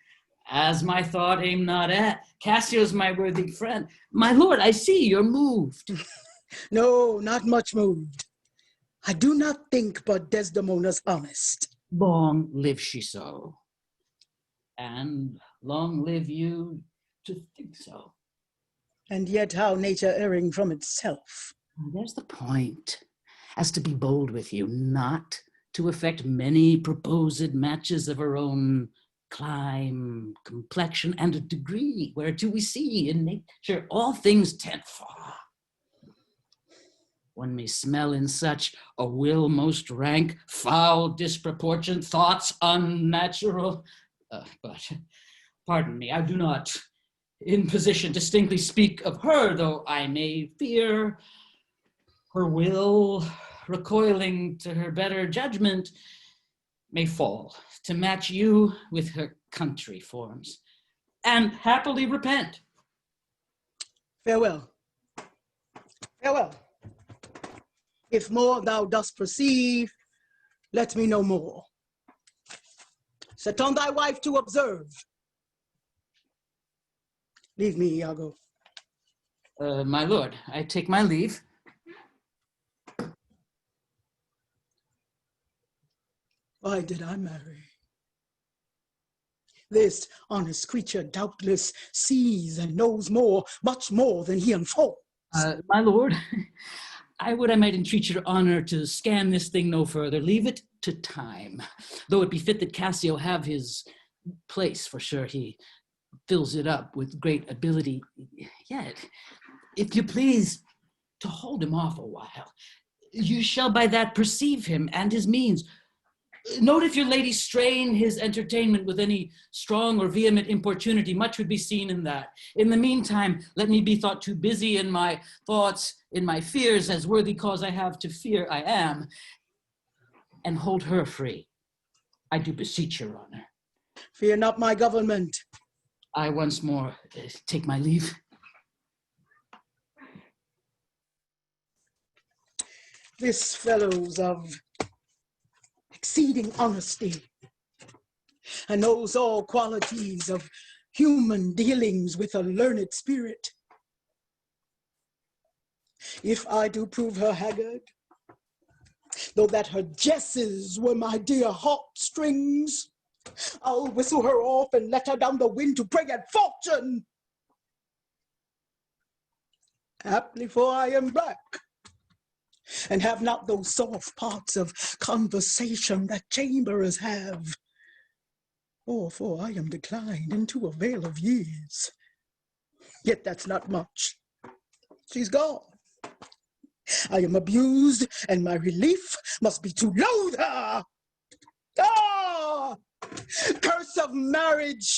as my thought aim not at. Cassio's my worthy friend. My lord, I see you're moved. No, not much moved. I do not think but Desdemona's honest. Long live she so, and long live you to think so. And yet how nature erring from itself. There's the point, as to be bold with you, not to affect many proposed matches of her own clime, complexion, and a degree, whereto we see in nature all things tend far. One may smell in such a will most rank, foul, disproportioned, thoughts unnatural. But, pardon me, I do not in position distinctly speak of her, though I may fear her will, recoiling to her better judgment, may fall to match you with her country forms, and happily repent. Farewell. Farewell. If more thou dost perceive, let me know more. Set on thy wife to observe. Leave me, Iago. My lord, I take my leave. Why did I marry? This honest creature doubtless sees and knows more, much more than he unfolds. My lord, I would I might entreat your honor to scan this thing no further. Leave it to time. Though it be fit that Cassio have his place, for sure he fills it up with great ability. Yet, if you please, to hold him off a while, you shall by that perceive him and his means. Note if your lady strain his entertainment with any strong or vehement importunity, much would be seen in that. In the meantime, let me be thought too busy in my thoughts, in my fears, as worthy cause I have to fear I am, and hold her free. I do beseech your honor. Fear not my government. I once more take my leave. This fellow's of exceeding honesty, and knows all qualities of human dealings with a learned spirit. If I do prove her haggard, though that her jesses were my dear heartstrings, I'll whistle her off and let her down the wind to prey at fortune. Haply for I am black, and have not those soft parts of conversation that chamberers have, or for I am declined into a vale of years. Yet that's not much. She's gone. I am abused, and my relief must be to loathe her. Ah! Curse of marriage,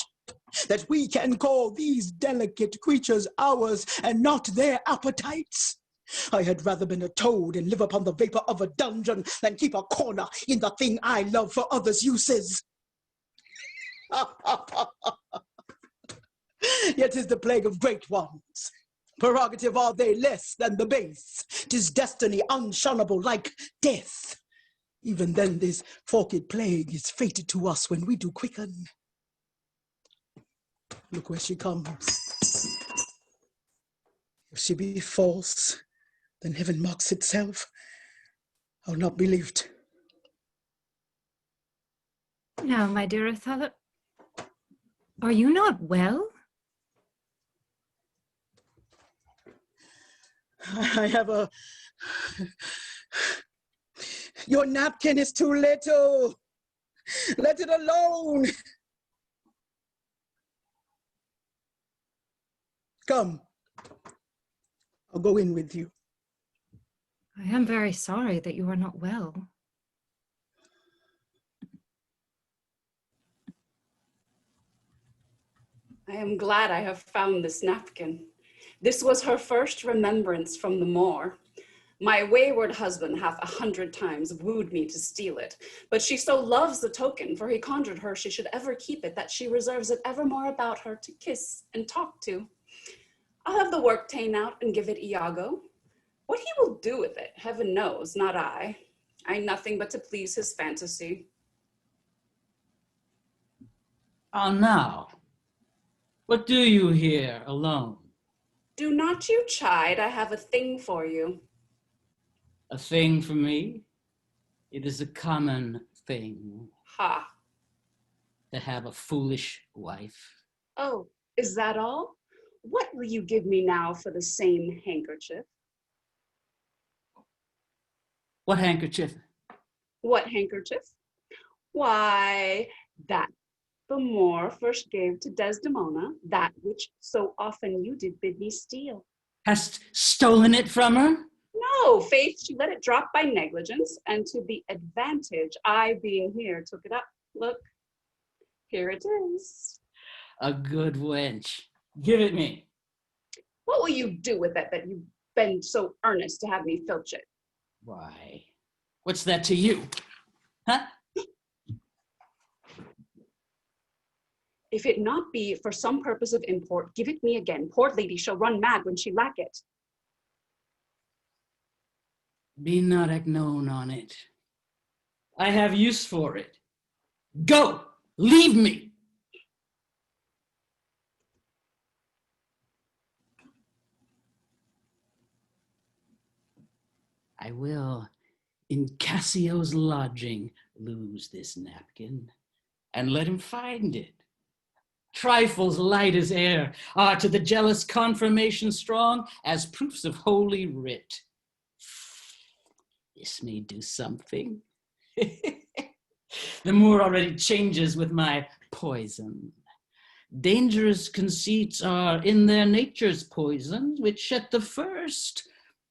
that we can call these delicate creatures ours and not their appetites. I had rather been a toad and live upon the vapor of a dungeon than keep a corner in the thing I love for others' uses. Yet 'tis the plague of great ones. Prerogative are they less than the base. 'Tis destiny unshunnable like death. Even then this forked plague is fated to us when we do quicken. Look where she comes. If she be false, then heaven mocks itself. I'll not believe it. Now, my dear Othello, are you not well? I have a... Your napkin is too little. Let it alone. Come. I'll go in with you. I am very sorry that you are not well. I am glad I have found this napkin. This was her first remembrance from the Moor. My wayward husband hath 100 times wooed me to steal it, but she so loves the token, for he conjured her she should ever keep it, that she reserves it evermore about her to kiss and talk to. I'll have the work ta'en out and give it Iago. What he will do with it, heaven knows, not I. I nothing but to please his fantasy. Oh, now, what do you here alone? Do not you chide, I have a thing for you. A thing for me? It is a common thing. Ha. To have a foolish wife. Oh, is that all? What will you give me now for the same handkerchief? What handkerchief? What handkerchief? Why, that the Moor first gave to Desdemona, that which so often you did bid me steal. Hast stolen it from her? No, faith, she let it drop by negligence, and to the advantage I, being here, took it up. Look, here it is. A good wench. Give it me. What will you do with it that you've been so earnest to have me filch it? Why, what's that to you? Huh? If it not be for some purpose of import, give it me again. Poor lady shall run mad when she lack it. Be not known on it. I have use for it. Go, leave me. I will, in Cassio's lodging, lose this napkin, and let him find it. Trifles light as air are to the jealous confirmation strong as proofs of holy writ. This may do something. The Moor already changes with my poison. Dangerous conceits are in their nature's poisons, which at the first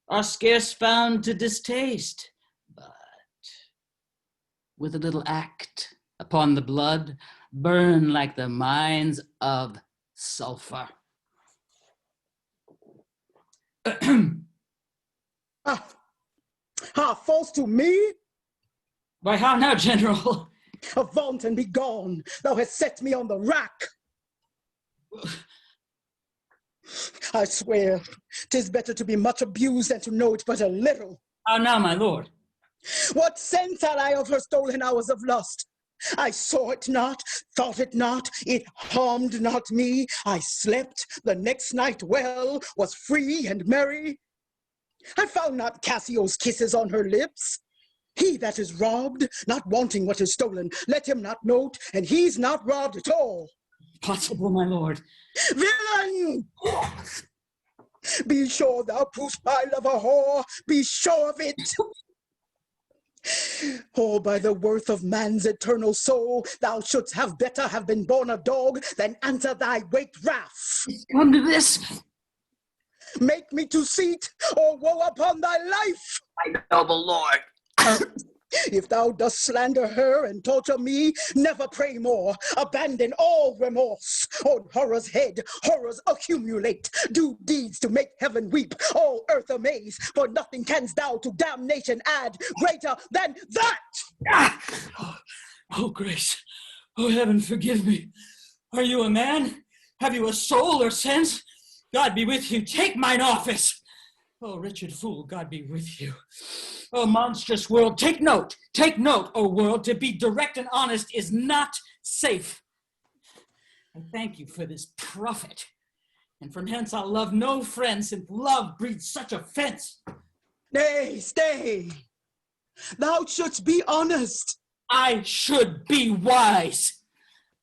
are scarce found to distaste, but with a little act upon the blood, burn like the mines of sulfur. False to me? Why, how now, General? Avaunt and be gone. Thou hast set me on the rack. I swear, 'tis better to be much abused than to know it but a little. How now, my lord? What sense had I of her stolen hours of lust? I saw it not, thought it not, it harmed not me. I slept the next night well, was free and merry. I found not Cassio's kisses on her lips. He that is robbed, not wanting what is stolen, let him not note, and he's not robbed at all. Possible, my lord. Villain! Be sure thou provest my love a whore, be sure of it. Oh, by the worth of man's eternal soul, thou shouldst have better have been born a dog than answer thy weight wrath. Come to this. Make me to seat, or woe upon thy life. My noble lord. If thou dost slander her and torture me, never pray more. Abandon all remorse. On horror's head, horrors accumulate. Do deeds to make heaven weep, all earth amaze. For nothing canst thou to damnation add greater than that. Oh, grace. Oh, heaven, forgive me. Are you a man? Have you a soul or sense? God be with you. Take mine office. Oh, wretched fool, God be with you. Oh, monstrous world, take note, oh world, to be direct and honest is not safe. I thank you for this prophet, and from hence I'll love no friend, since love breeds such offense. Nay, stay. Thou shouldst be honest. I should be wise,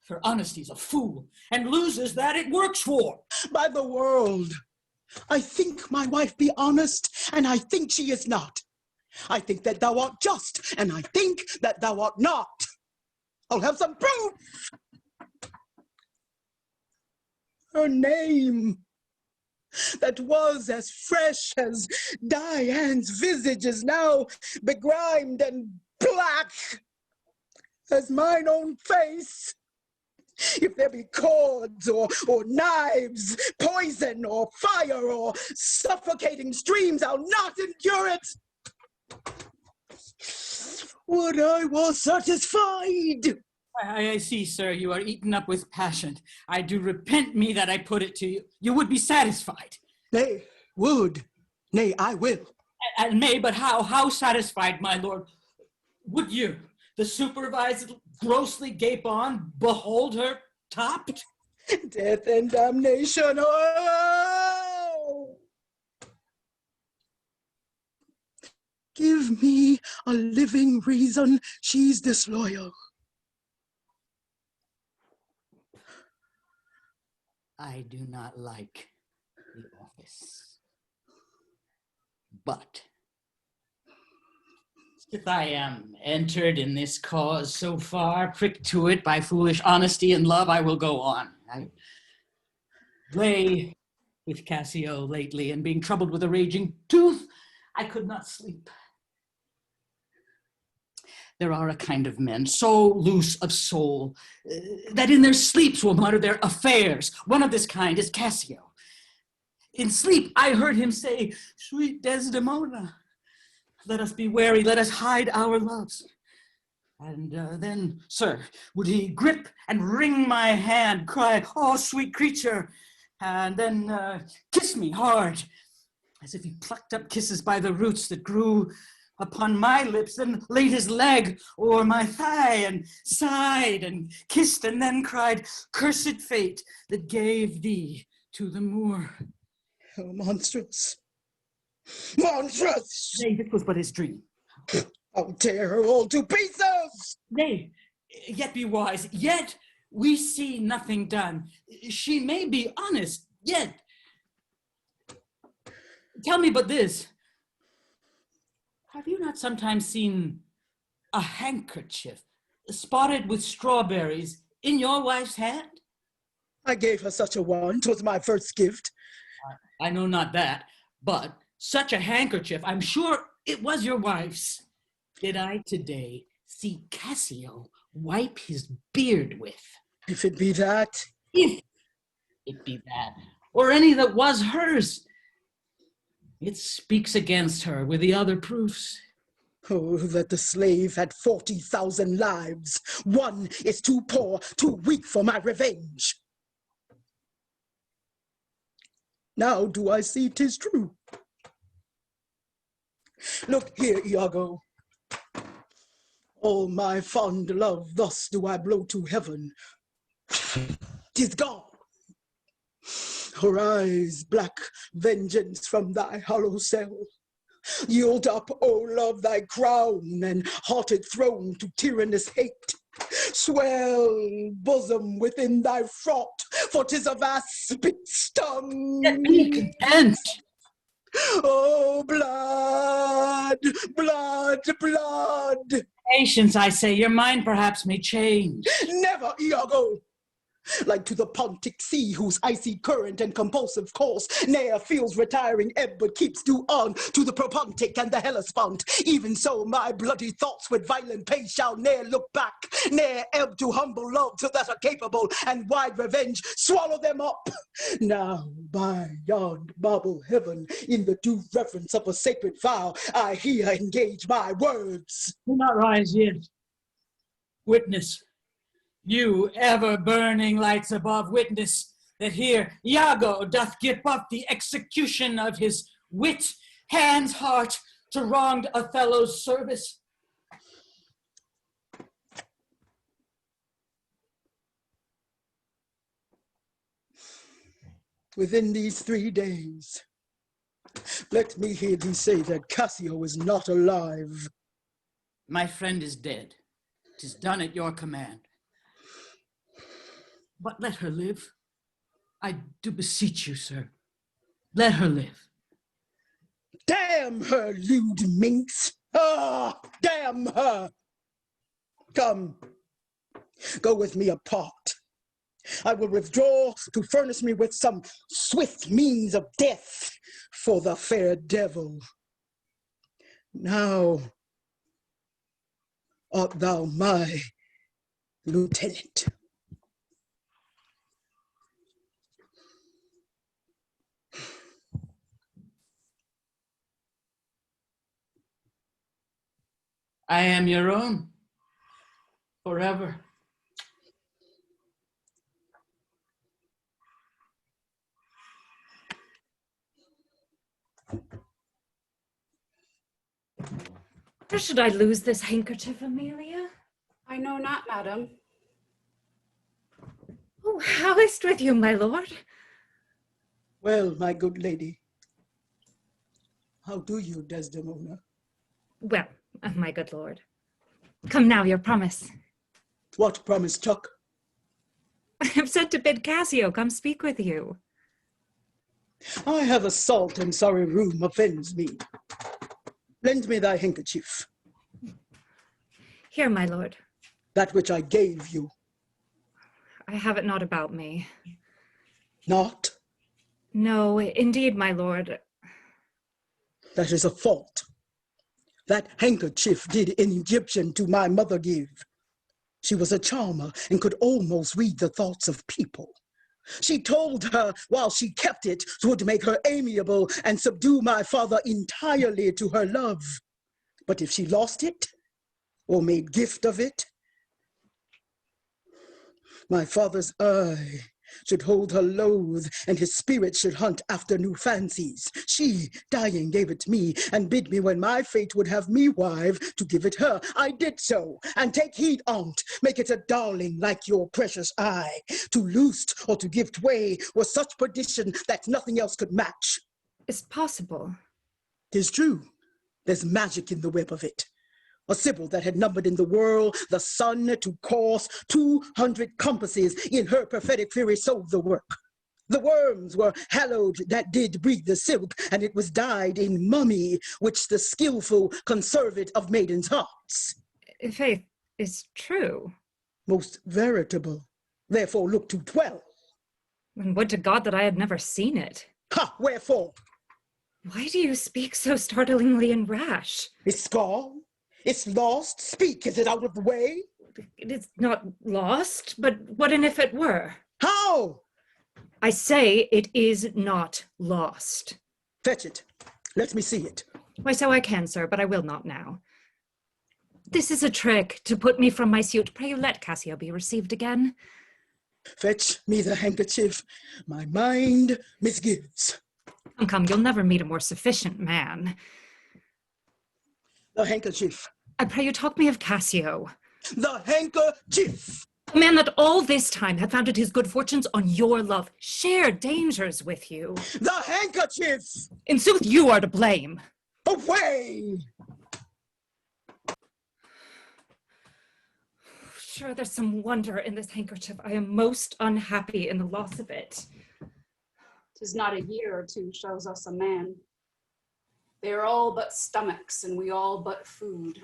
for honesty's a fool, and loses that it works for. By the world, I think my wife be honest, and I think she is not. I think that thou art just, and I think that thou art not. I'll have some proof. Her name, that was as fresh as Diane's visage, is now begrimed and black as mine own face. If there be cords or knives, poison or fire or suffocating streams, I'll not endure it. Would I was satisfied. I see, sir, you are eaten up with passion. I do repent me that I put it to you. You would be satisfied. Nay, would. Nay, I will. And may, but how satisfied, my lord? Would you, the supervised, grossly gape on, behold her topped? Death and damnation. Oh! Give me a living reason she's disloyal. I do not like the office. But if I am entered in this cause so far, pricked to it by foolish honesty and love, I will go on. I lay with Cassio lately, and being troubled with a raging tooth, I could not sleep. There are a kind of men so loose of soul that in their sleeps will mutter their affairs. One of this kind is Cassio. In sleep, I heard him say, "Sweet Desdemona, let us be wary, let us hide our loves." And then, sir, would he grip and wring my hand, cry, "Oh, sweet creature," and then kiss me hard, as if he plucked up kisses by the roots that grew upon my lips, then laid his leg o'er my thigh and sighed and kissed and then cried, "Cursed fate that gave thee to the Moor." Oh, monstrous. Monstrous! Nay, this was but his dream. I'll tear her all to pieces! Nay, yet be wise, yet we see nothing done. She may be honest, yet. Tell me but this. Have you not sometimes seen a handkerchief spotted with strawberries in your wife's hand? I gave her such a one. 'Twas my first gift. I know not that, but such a handkerchief, I'm sure it was your wife's. Did I today see Cassio wipe his beard with? If it be that. If it be that, or any that was hers. It speaks against her with the other proofs. Oh, that the slave had 40,000 lives. One is too poor, too weak for my revenge. Now do I see 'tis true. Look here, Iago. All my fond love thus do I blow to heaven. 'Tis gone. Arise, black vengeance from thy hollow cell. Yield up, O love, thy crown and haunted throne to tyrannous hate. Swell, bosom, within thy fraught, for 'tis of aspid stung. Let me content. Oh, blood, blood, blood. Patience, I say, your mind perhaps may change. Never, Iago. Like to the Pontic Sea, whose icy current and compulsive course ne'er feels retiring ebb, but keeps due on to the Propontic and the Hellespont. Even so, my bloody thoughts with violent pace shall ne'er look back, ne'er ebb to humble love, till that a capable and wide revenge swallow them up. Now, by yond marble heaven, in the due reverence of a sacred vow, I here engage my words. Do not rise yet. Witness. You ever-burning lights above, witness that here Iago doth give up the execution of his wit, hands, heart, to wronged Othello's service. Within these 3 days, let me hear thee say that Cassio is not alive. My friend is dead. 'Tis done at your command. But let her live. I do beseech you, sir. Let her live. Damn her, lewd minx! Ah, damn her! Come, go with me apart. I will withdraw to furnish me with some swift means of death for the fair devil. Now art thou my lieutenant. I am your own, forever. Or should I lose this handkerchief, Emilia? I know not, madam. Oh, how is't with you, my lord? Well, my good lady, how do you, Desdemona? Well, my good lord. Come now, your promise. What promise, Chuck? I have sent to bid Cassio come speak with you. I have a salt and sorry room offends me. Lend me thy handkerchief. Here, my lord. That which I gave you. I have it not about me. Not? No, indeed, my lord. That is a fault. That handkerchief did in Egyptian to my mother give. She was a charmer and could almost read the thoughts of people. She told her while she kept it, 'twould make her amiable and subdue my father entirely to her love. But if she lost it, or made gift of it, my father's eye should hold her loath, and his spirit should hunt after new fancies. She, dying, gave it me, and bid me when my fate would have me wive, to give it her. I did so, and take heed on't, make it a darling like your precious eye. To loose or to give way was such perdition that nothing else could match. It's possible. 'Tis true, there's magic in the web of it. A sibyl that had numbered in the world the sun to course 200 compasses in her prophetic fury sewed the work. The worms were hallowed that did breathe the silk, and it was dyed in mummy, which the skillful conserve it of maidens' hearts. Faith is true. Most veritable, therefore look to 12. And would to God that I had never seen it. Ha, wherefore? Why do you speak so startlingly and rash? It's gone? It's lost? Speak, is it out of the way? It is not lost, but what and if it were? How? I say it is not lost. Fetch it. Let me see it. Why, so I can, sir, but I will not now. This is a trick to put me from my suit. Pray you let Cassio be received again. Fetch me the handkerchief. My mind misgives. Come, you'll never meet a more sufficient man. The handkerchief. I pray you talk me of Cassio. The handkerchief! A man that all this time had founded his good fortunes on your love, shared dangers with you. The handkerchief! In sooth, you are to blame. Away! Sure, there's some wonder in this handkerchief. I am most unhappy in the loss of it. 'Tis not a year or two shows us a man. They are all but stomachs, and we all but food.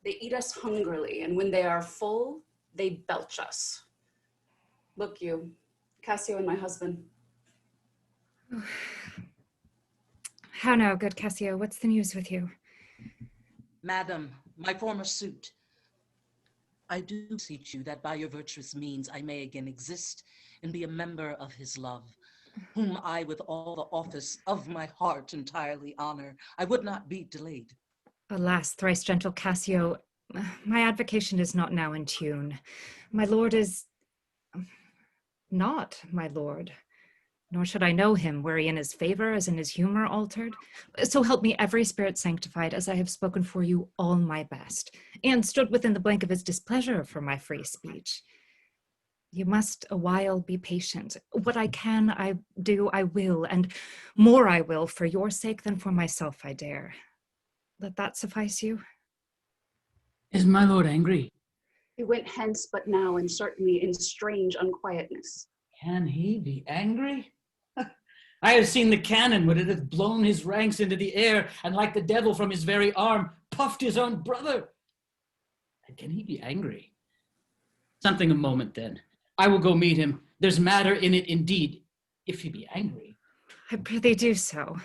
They eat us hungrily, and when they are full, they belch us. Look you, Cassio and my husband. How now, good Cassio, what's the news with you? Madam, my former suit. I do beseech you that by your virtuous means I may again exist and be a member of his love, whom I with all the office of my heart entirely honor. I would not be delayed. Alas, thrice gentle Cassio, my advocation is not now in tune. My lord is not my lord, nor should I know him, were he in his favor as in his humor altered. So help me every spirit sanctified, as I have spoken for you all my best, and stood within the blank of his displeasure for my free speech. You must a while be patient. What I can, I do, I will, and more I will for your sake than for myself I dare. Let that suffice you? Is my lord angry? He went hence but now, and certainly in strange unquietness. Can he be angry? I have seen the cannon when it hath blown his ranks into the air, and like the devil from his very arm, puffed his own brother. And can he be angry? Something a moment then. I will go meet him. There's matter in it indeed, if he be angry. I prithee do so.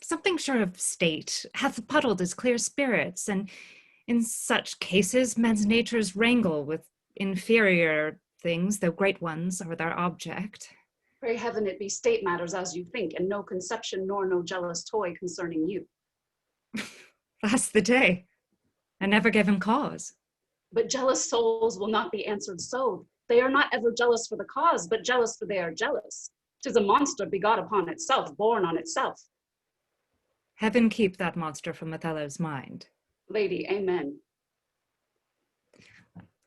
Something sure of state hath puddled his clear spirits, and in such cases men's natures wrangle with inferior things, though great ones are their object. Pray heaven it be state matters as you think, and no conception nor no jealous toy concerning you. That's the day. I never gave him cause. But jealous souls will not be answered so. They are not ever jealous for the cause, but jealous for they are jealous. 'Tis a monster begot upon itself, born on itself. Heaven keep that monster from Othello's mind. Lady, amen.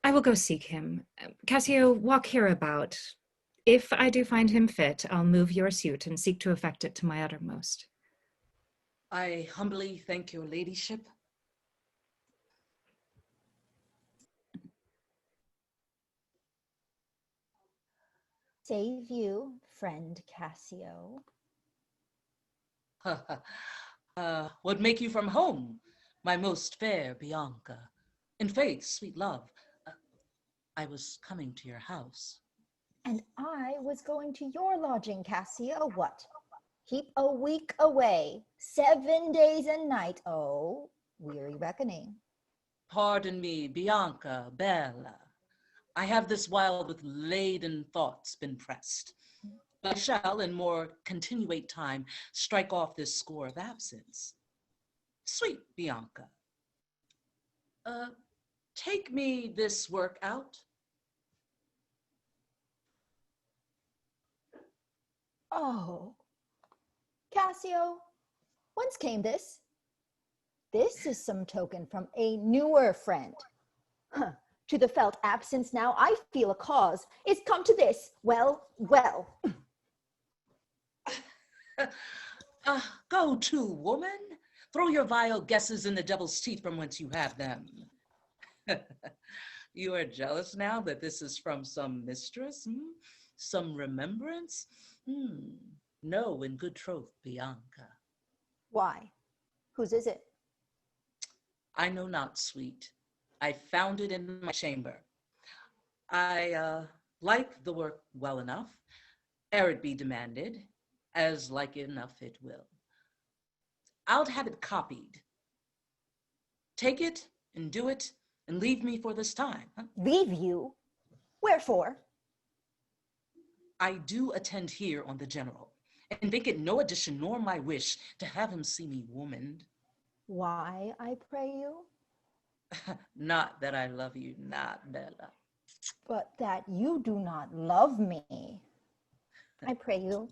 I will go seek him. Cassio, walk here about. If I do find him fit, I'll move your suit and seek to effect it to my uttermost. I humbly thank your ladyship. Save you, friend Cassio. What make you from home, my most fair Bianca? In faith, sweet love, I was coming to your house. And I was going to your lodging, Cassio. What? Keep a week away, 7 days and night. Oh, weary reckoning. Pardon me, Bianca, Bella. I have this while with laden thoughts been pressed. I shall in more continuate time strike off this score of absence. Sweet Bianca, take me this work out. Oh, Cassio, whence came this? This is some token from a newer friend. Huh. To the felt absence now, I feel a cause. It's come to this. Well, well. Go to, woman. Throw your vile guesses in the devil's teeth from whence you have them. You are jealous now that this is from some mistress, some remembrance? No, in good troth, Bianca. Why? Whose is it? I know not, sweet. I found it in my chamber. I like the work well enough, ere it be demanded, as like enough it will. I'll have it copied. Take it and do it and leave me for this time. Huh? Leave you? Wherefore? I do attend here on the general, and think it no addition nor my wish to have him see me womaned. Why, I pray you? Not that I love you not, Bella. But that you do not love me. I pray you,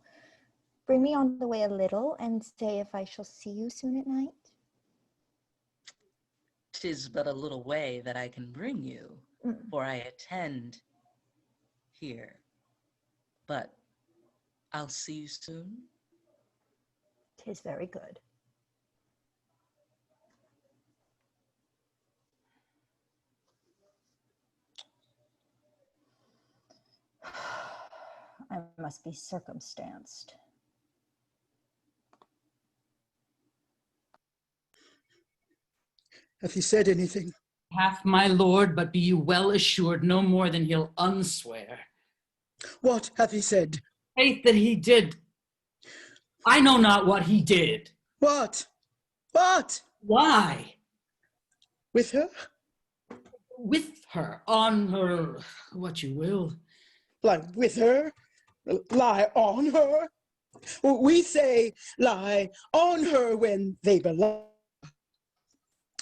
bring me on the way a little and say if I shall see you soon at night. 'Tis but a little way that I can bring you, for I attend here. But I'll see you soon. 'Tis very good. I must be circumstanced. Have you said anything? Hath my lord, but be you well assured, no more than he'll unswear. What hath he said? Faith that he did. I know not what he did. What? What? Why? With her? With her, on her, what you will. Like with her? Lie on her? We say lie on her when they belong.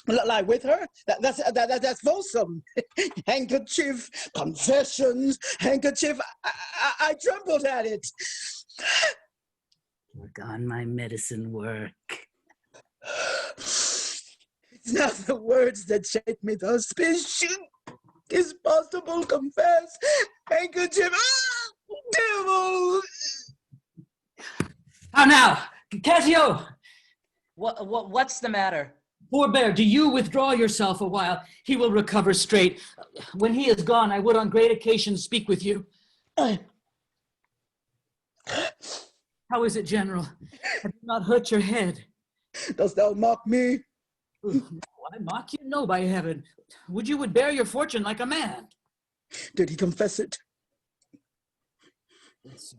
Lie with her? That's wholesome. Handkerchief, handkerchief. I trembled at it. Work on my medicine work. It's not the words that shake me thus. Is possible, confess. Handkerchief. Devil! How now, Cassio! What's the matter? Forbear, do you withdraw yourself a while? He will recover straight. When he is gone, I would on great occasion speak with you. How is it, General? Have you not hurt your head? Dost thou mock me? I mock you? No, by heaven. Would you bear your fortune like a man? Did he confess it? Yes, sir.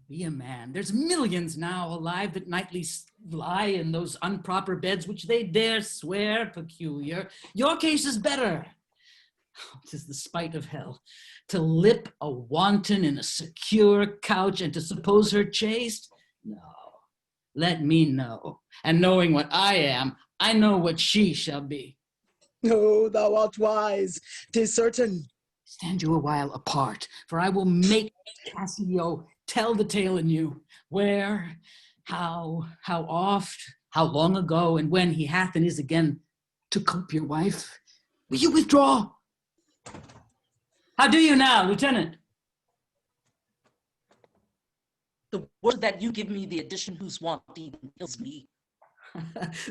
Be a man. There's millions now alive that nightly lie in those improper beds which they dare swear peculiar. Your case is better. 'Tis the spite of hell to lip a wanton in a secure couch and to suppose her chaste. No, let me know. And knowing what I am, I know what she shall be. No, thou art wise. 'Tis certain. Stand you a while apart, for I will make Cassio tell the tale in you. Where, how oft, how long ago and when he hath and is again to cope your wife. Will you withdraw? How do you now, Lieutenant? The word that you give me, the addition whose want even kills me.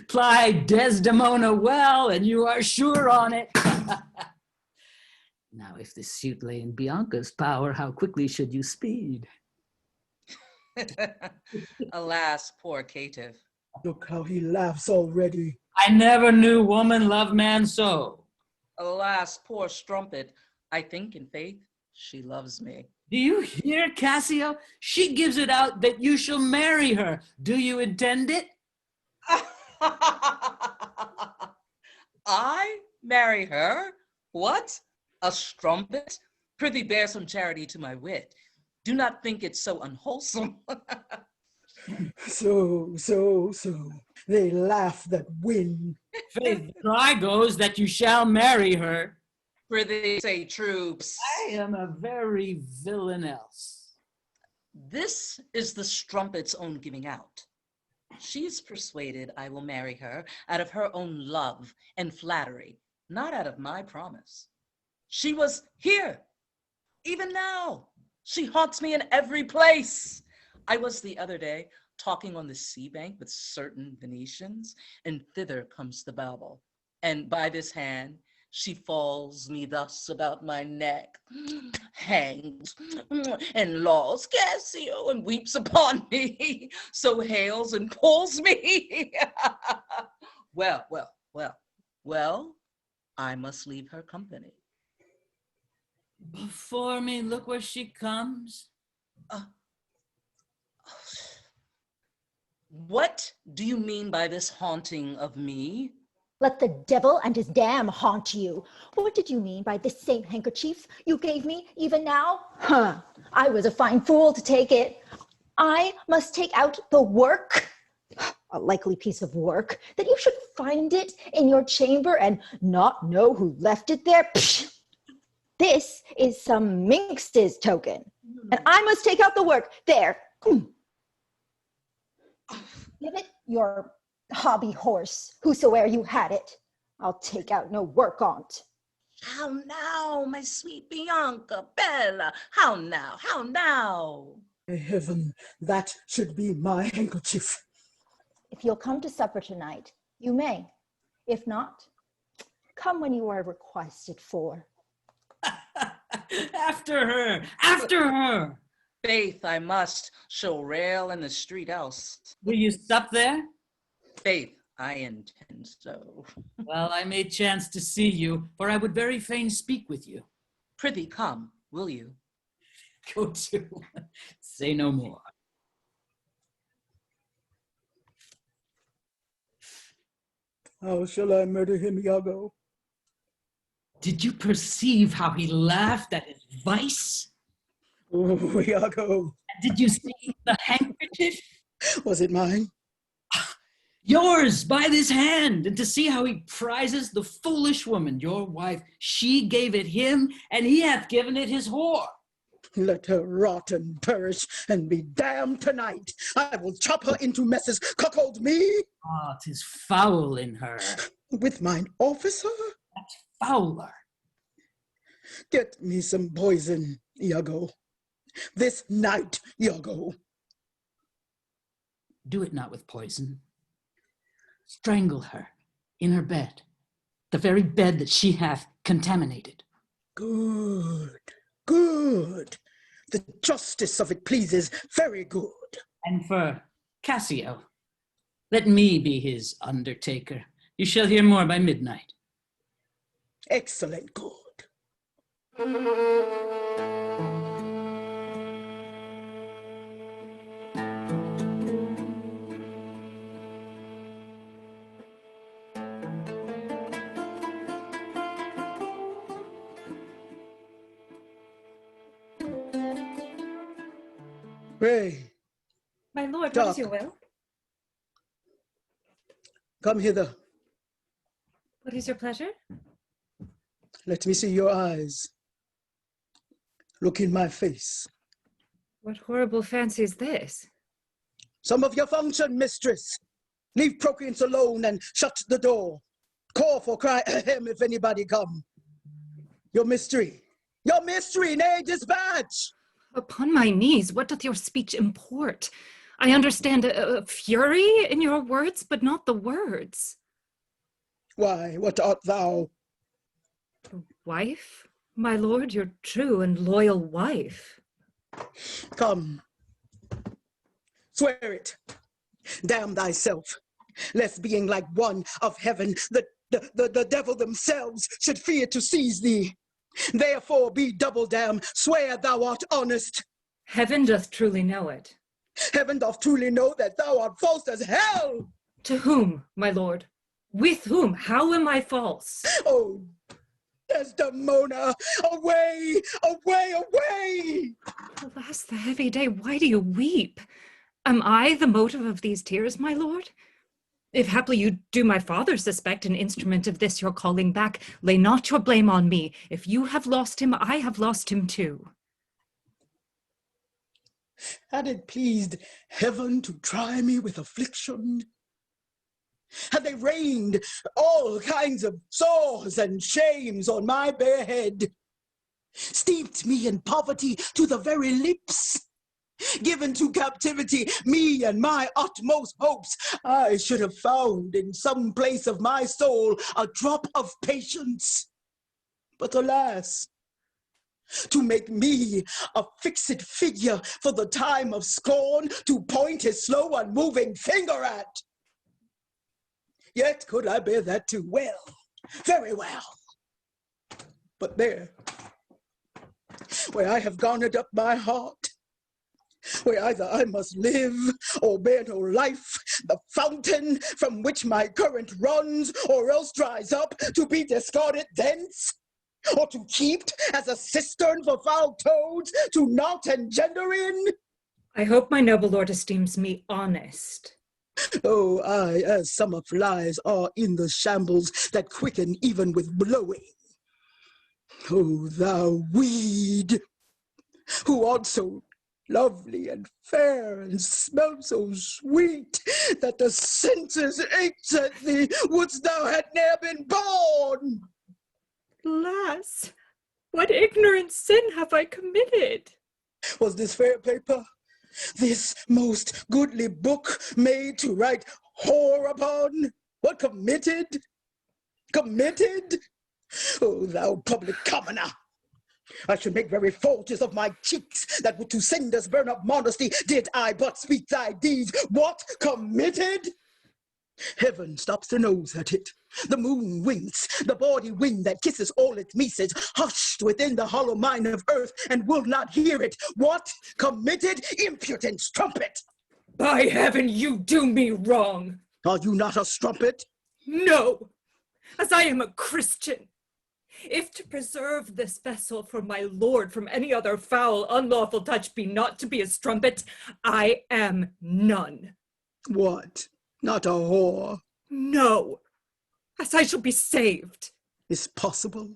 Ply Desdemona well, and you are sure on it. Now, if this suit lay in Bianca's power, how quickly should you speed? Alas, poor caitiff. Look how he laughs already. I never knew woman love man so. Alas, poor strumpet. I think in faith she loves me. Do you hear, Cassio? She gives it out that you shall marry her. Do you intend it? I marry her? What? A strumpet? Prithee bear some charity to my wit. Do not think it so unwholesome. So, they laugh that win. Faith, the cry goes that you shall marry her. Prithee say troops. I am a very villain else. This is the strumpet's own giving out. She is persuaded I will marry her out of her own love and flattery, not out of my promise. She was here, even now. She haunts me in every place. I was the other day talking on the sea bank with certain Venetians, and thither comes the babble. And by this hand, she falls me thus about my neck, hangs, and laws Cassio, and weeps upon me, so hails and pulls me. Well, I must leave her company. Before me, look where she comes. What do you mean by this haunting of me? Let the devil and his dam haunt you. What did you mean by this same handkerchief you gave me even now? Huh, I was a fine fool to take it. I must take out the work, a likely piece of work, that you should find it in your chamber and not know who left it there. Psh! This is some minx's token, and I must take out the work. There. Give it your hobby horse, whosoe'er you had it. I'll take out no work on't. How now, my sweet Bianca, Bella? How now, how now? By heaven, that should be my handkerchief. If you'll come to supper tonight, you may. If not, come when you are requested for. After her, after her. Faith, I must. She'll rail in the street else. Will you sup there? Faith, I intend so. Well, I may chance to see you, for I would very fain speak with you. Prithee, come, will you? Go to. Say no more. How shall I murder him, Iago? Did you perceive how he laughed at his vice? Oh, Iago. Did you see the handkerchief? Was it mine? Yours, by this hand, and to see how he prizes the foolish woman, your wife. She gave it him, and he hath given it his whore. Let her rot and perish and be damned tonight. I will chop her into messes, cuckold me. Ah, 'tis foul in her. With mine officer? That's fouler. Get me some poison, Iago. This night, Iago. Do it not with poison. Strangle her in her bed, the very bed that she hath contaminated. Good, good. The justice of it pleases, very good. And for Cassio, let me be his undertaker. You shall hear more by midnight. Excellent, good. Pray. My lord, Doc. what is your will? Come hither. What is your pleasure? Let me see your eyes. Look in my face. What horrible fancy is this? Some of your function, mistress. Leave Procreance alone and shut the door. Call for cry ahem if anybody come. Your mystery, nay, dispatch! Upon my knees, what doth your speech import? I understand a fury in your words, but not the words. Why, what art thou? Wife, my lord, your true and loyal wife. Come, swear it. Damn thyself, lest being like one of heaven, the devil themselves should fear to seize thee. Therefore be double damned, swear thou art honest. Heaven doth truly know it. Heaven doth truly know that thou art false as hell. To whom, my lord? With whom? How am I false? Oh, Desdemona, away, away, away! Alas, the heavy day, why do you weep? Am I the motive of these tears, my lord? If haply you do my father suspect an instrument of this your calling back, lay not your blame on me. If you have lost him, I have lost him too. Had it pleased heaven to try me with affliction, had they rained all kinds of sores and shames on my bare head, steeped me in poverty to the very lips, given to captivity me and my utmost hopes, I should have found in some place of my soul a drop of patience. But alas, to make me a fixed figure for the time of scorn, to point his slow unmoving finger at. Yet could I bear that too well, very well. But there, where I have garnered up my heart, where either I must live or bear no life, the fountain from which my current runs or else dries up, to be discarded thence, or to keep as a cistern for foul toads to not engender in. I hope my noble lord esteems me honest. Oh, I, as summer flies are in the shambles that quicken even with blowing. Oh, thou weed, who art so lovely and fair and smell so sweet that the senses ache at thee, wouldst thou had ne'er been born. Alas, what ignorant sin have I committed? Was this fair paper, this most goodly book made to write whore upon? What committed? Committed? Oh, thou public commoner! I should make very forges of my cheeks that would to cinders burn up modesty, did I but speak thy deeds. What committed? Heaven stops the nose at it. The moon winks, the bawdy wind that kisses all its message, hushed within the hollow mind of earth and will not hear it. What committed? Impudent strumpet! By heaven, you do me wrong. Are you not a strumpet? No, as I am a Christian. If to preserve this vessel for my lord from any other foul, unlawful touch be not to be a strumpet, I am none. What? Not a whore? No, as I shall be saved. Is possible?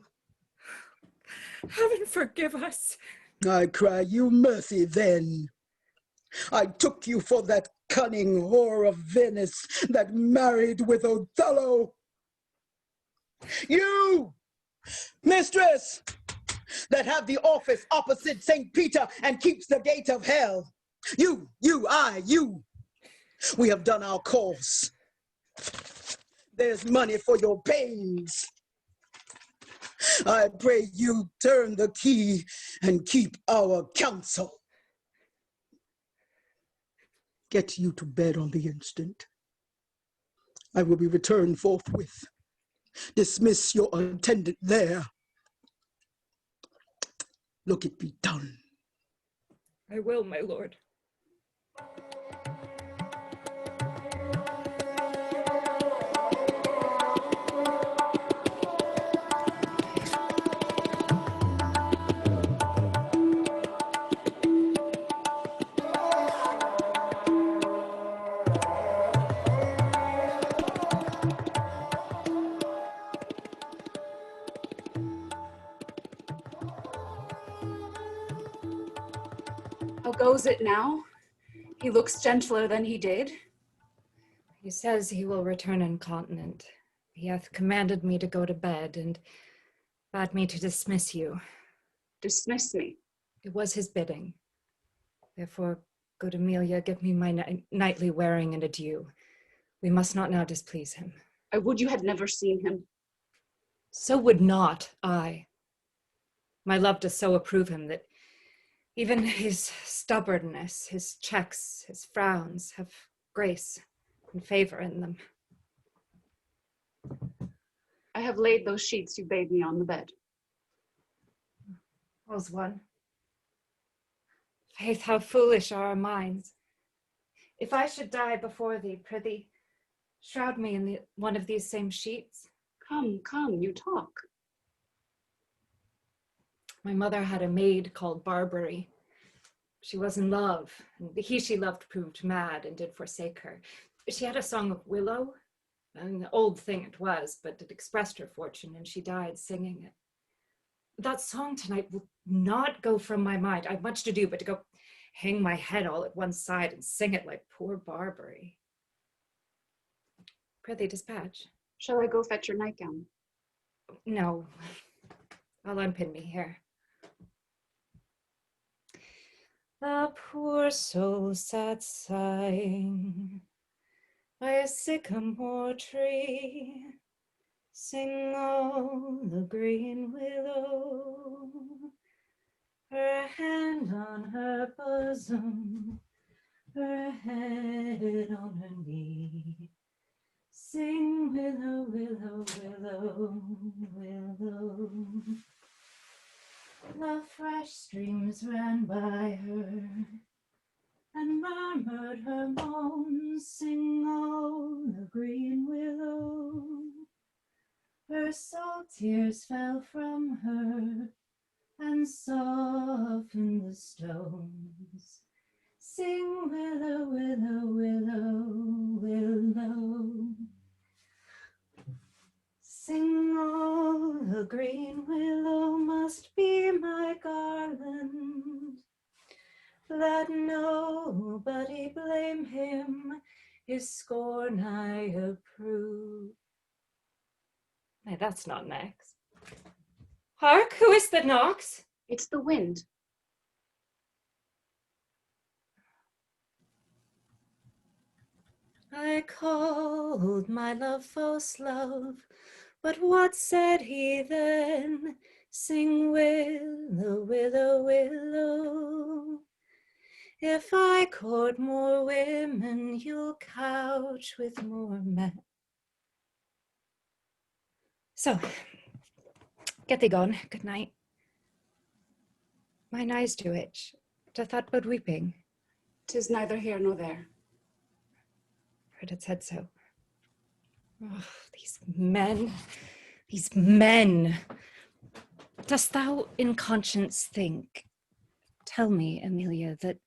Heaven forgive us. I cry you mercy then. I took you for that cunning whore of Venice that married with Othello. You, mistress, that have the office opposite St. Peter and keeps the gate of hell. You. We have done our course. There's money for your pains. I pray you turn the key and keep our counsel. Get you to bed on the instant. I will be returned forthwith. Dismiss your attendant there. Look it be done. I will, my lord. How goes it now? He looks gentler than he did. He says he will return incontinent. He hath commanded me to go to bed and bade me to dismiss you. Dismiss me? It was his bidding. Therefore, good Emilia, give me my nightly wearing and adieu. We must not now displease him. I would you had never seen him. So would not I. My love does so approve him that even his stubbornness, his checks, his frowns have grace and favor in them. I have laid those sheets you bade me on the bed. All's one. Faith, how foolish are our minds. If I should die before thee, prithee, shroud me in one of these same sheets. Come, come, you talk. My mother had a maid called Barbary. She was in love, and he she loved proved mad and did forsake her. She had a song of willow, an old thing it was, but it expressed her fortune, and she died singing it. That song tonight will not go from my mind. I've much to do but to go hang my head all at one side and sing it like poor Barbary. Prithee, dispatch. Shall I go fetch your nightgown? No, I'll unpin me here. The poor soul sat sighing by a sycamore tree. Sing all the green willow, her hand on her bosom, her head on her knee. Sing willow, willow, willow, willow. The fresh streams ran by her and murmured her moans. Sing all the green willow. Her salt tears fell from her and softened the stones. Sing willow, willow, willow, willow. Sing all the green willow must be my garland. Let nobody blame him, his scorn I approve. Nay, that's not next. Hark, who is that knocks? It's the wind. I called my love false love, but what said he then? Sing willow, willow, willow. If I court more women, you'll couch with more men. So, get thee gone. Good night. Mine eyes do itch. I thought but weeping. 'Tis neither here nor there. Heard it said so. Oh, these men, these men. Dost thou in conscience think, tell me, Emilia, that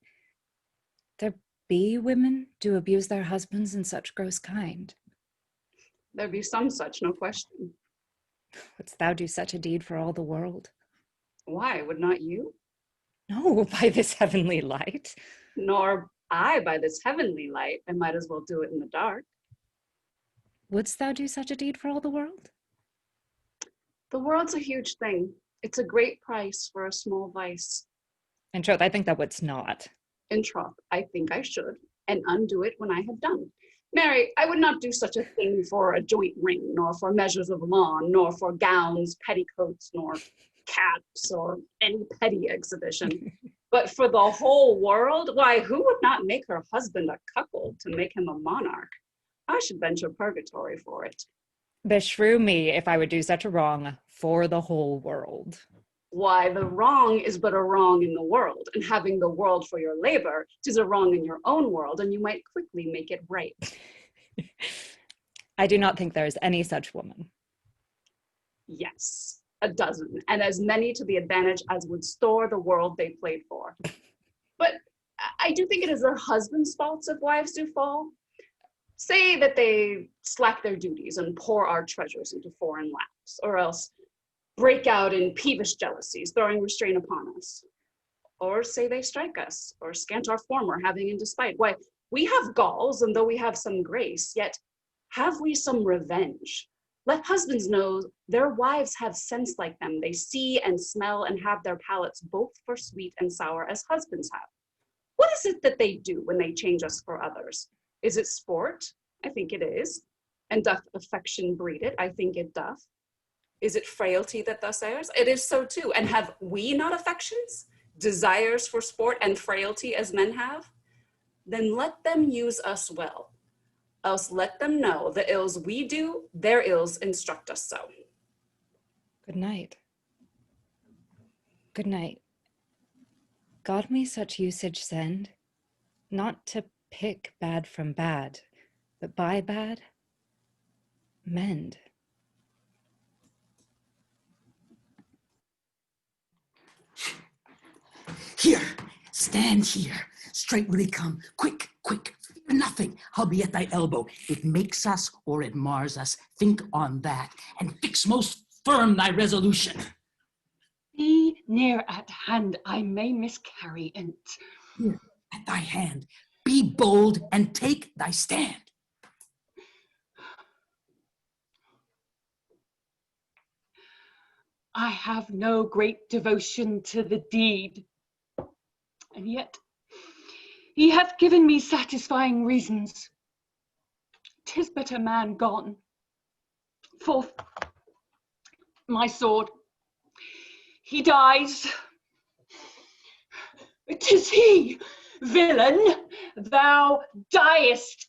there be women do abuse their husbands in such gross kind? There be some such, no question. Wouldst thou do such a deed for all the world? Why, would not you? No, by this heavenly light. Nor I by this heavenly light. I might as well do it in the dark. Wouldst thou do such a deed for all the world? The world's a huge thing. It's a great price for a small vice. In troth, I think thou wouldst not. In troth, I think I should, and undo it when I have done. Mary, I would not do such a thing for a joint ring, nor for measures of lawn, nor for gowns, petticoats, nor caps, or any petty exhibition. But for the whole world, why, who would not make her husband a cuckold to make him a monarch? I should venture purgatory for it. Beshrew me if I would do such a wrong for the whole world. Why, the wrong is but a wrong in the world, and having the world for your labor, 'tis a wrong in your own world, and you might quickly make it right. I do not think there is any such woman. Yes, a dozen, and as many to the advantage as would store the world they played for. But I do think it is their husbands' faults if wives do fall. Say that they slack their duties and pour our treasures into foreign laps, or else break out in peevish jealousies, throwing restraint upon us. Or say they strike us, or scant our former having in despite. Why, We have galls, and though we have some grace, yet have we some revenge? Let husbands know their wives have sense like them. They see and smell and have their palates both for sweet and sour as husbands have. What is it that they do when they change us for others? Is it sport? I think it is. And doth affection breed it? I think it doth. Is it frailty that thus errs? It is so too. And have we not affections, desires for sport and frailty as men have? Then let them use us well. Else let them know the ills we do, their ills instruct us so. Good night. Good night. God may such usage send, not to pick bad from bad, but by bad, mend. Here, stand here. Straight will he come. Quick, quick, fear nothing. I'll be at thy elbow. It makes us or it mars us. Think on that, and fix most firm thy resolution. Be near at hand, I may miscarry in't. Here, at thy hand, be bold and take thy stand. I have no great devotion to the deed, and yet he hath given me satisfying reasons. 'Tis but a man gone. Forth, my sword. He dies. 'Tis he, villain, thou diest.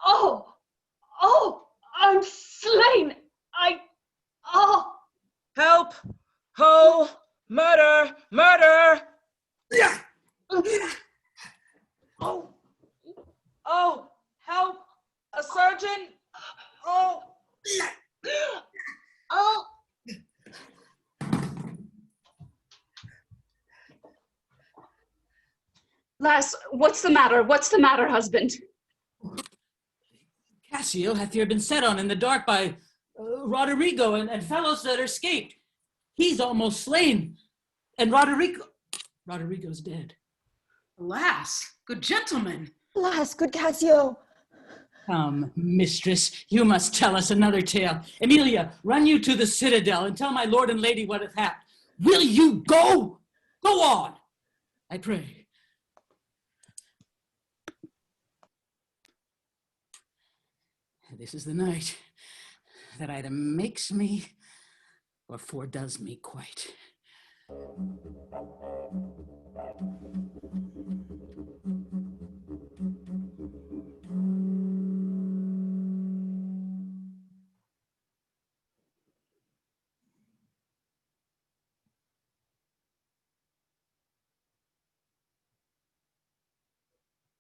Oh, I'm slain. Help! Ho! Murder! Murder! Oh, help! A surgeon! Oh! Lass, what's the matter? What's the matter, husband? Cassio hath here been set on in the dark by Roderigo and fellows that are escaped. He's almost slain, and Roderigo's dead. Alas, good gentleman. Alas, good Cassio. Come, mistress, you must tell us another tale. Emilia, run you to the citadel and tell my lord and lady what hath happened. Will you go? Go on, I pray. This is the night that either makes me or foredoes me quite.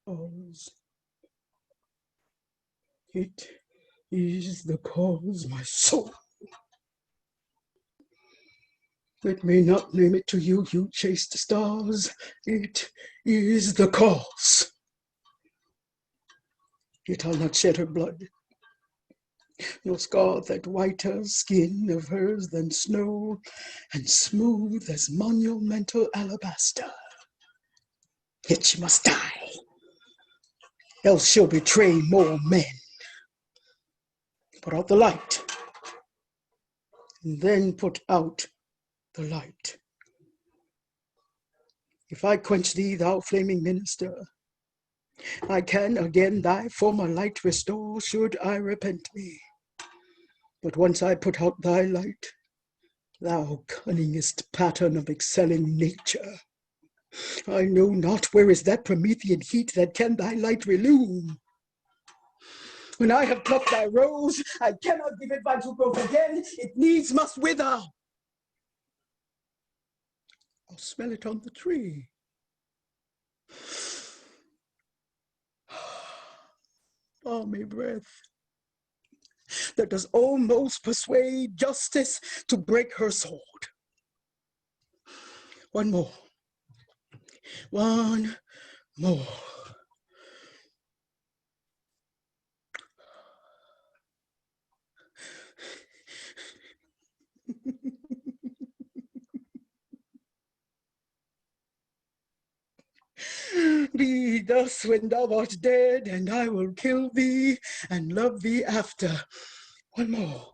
Cause. It is the cause, my soul. Let me not name it to you, you chaste stars. It is the cause. Yet I'll not shed her blood, nor scar that whiter skin of hers than snow, and smooth as monumental alabaster. Yet she must die, else she'll betray more men. Put out the light, and then put out the light. If I quench thee, thou flaming minister, I can again thy former light restore, should I repent me. But once I put out thy light, thou cunningest pattern of excelling nature, I know not where is that Promethean heat that can thy light relume. When I have plucked thy rose, I cannot give it vital growth again, it needs must wither. I'll smell it on the tree. Balmy breath that does almost persuade justice to break her sword. One more. One more. thus when thou art dead, and I will kill thee and love thee after. One more.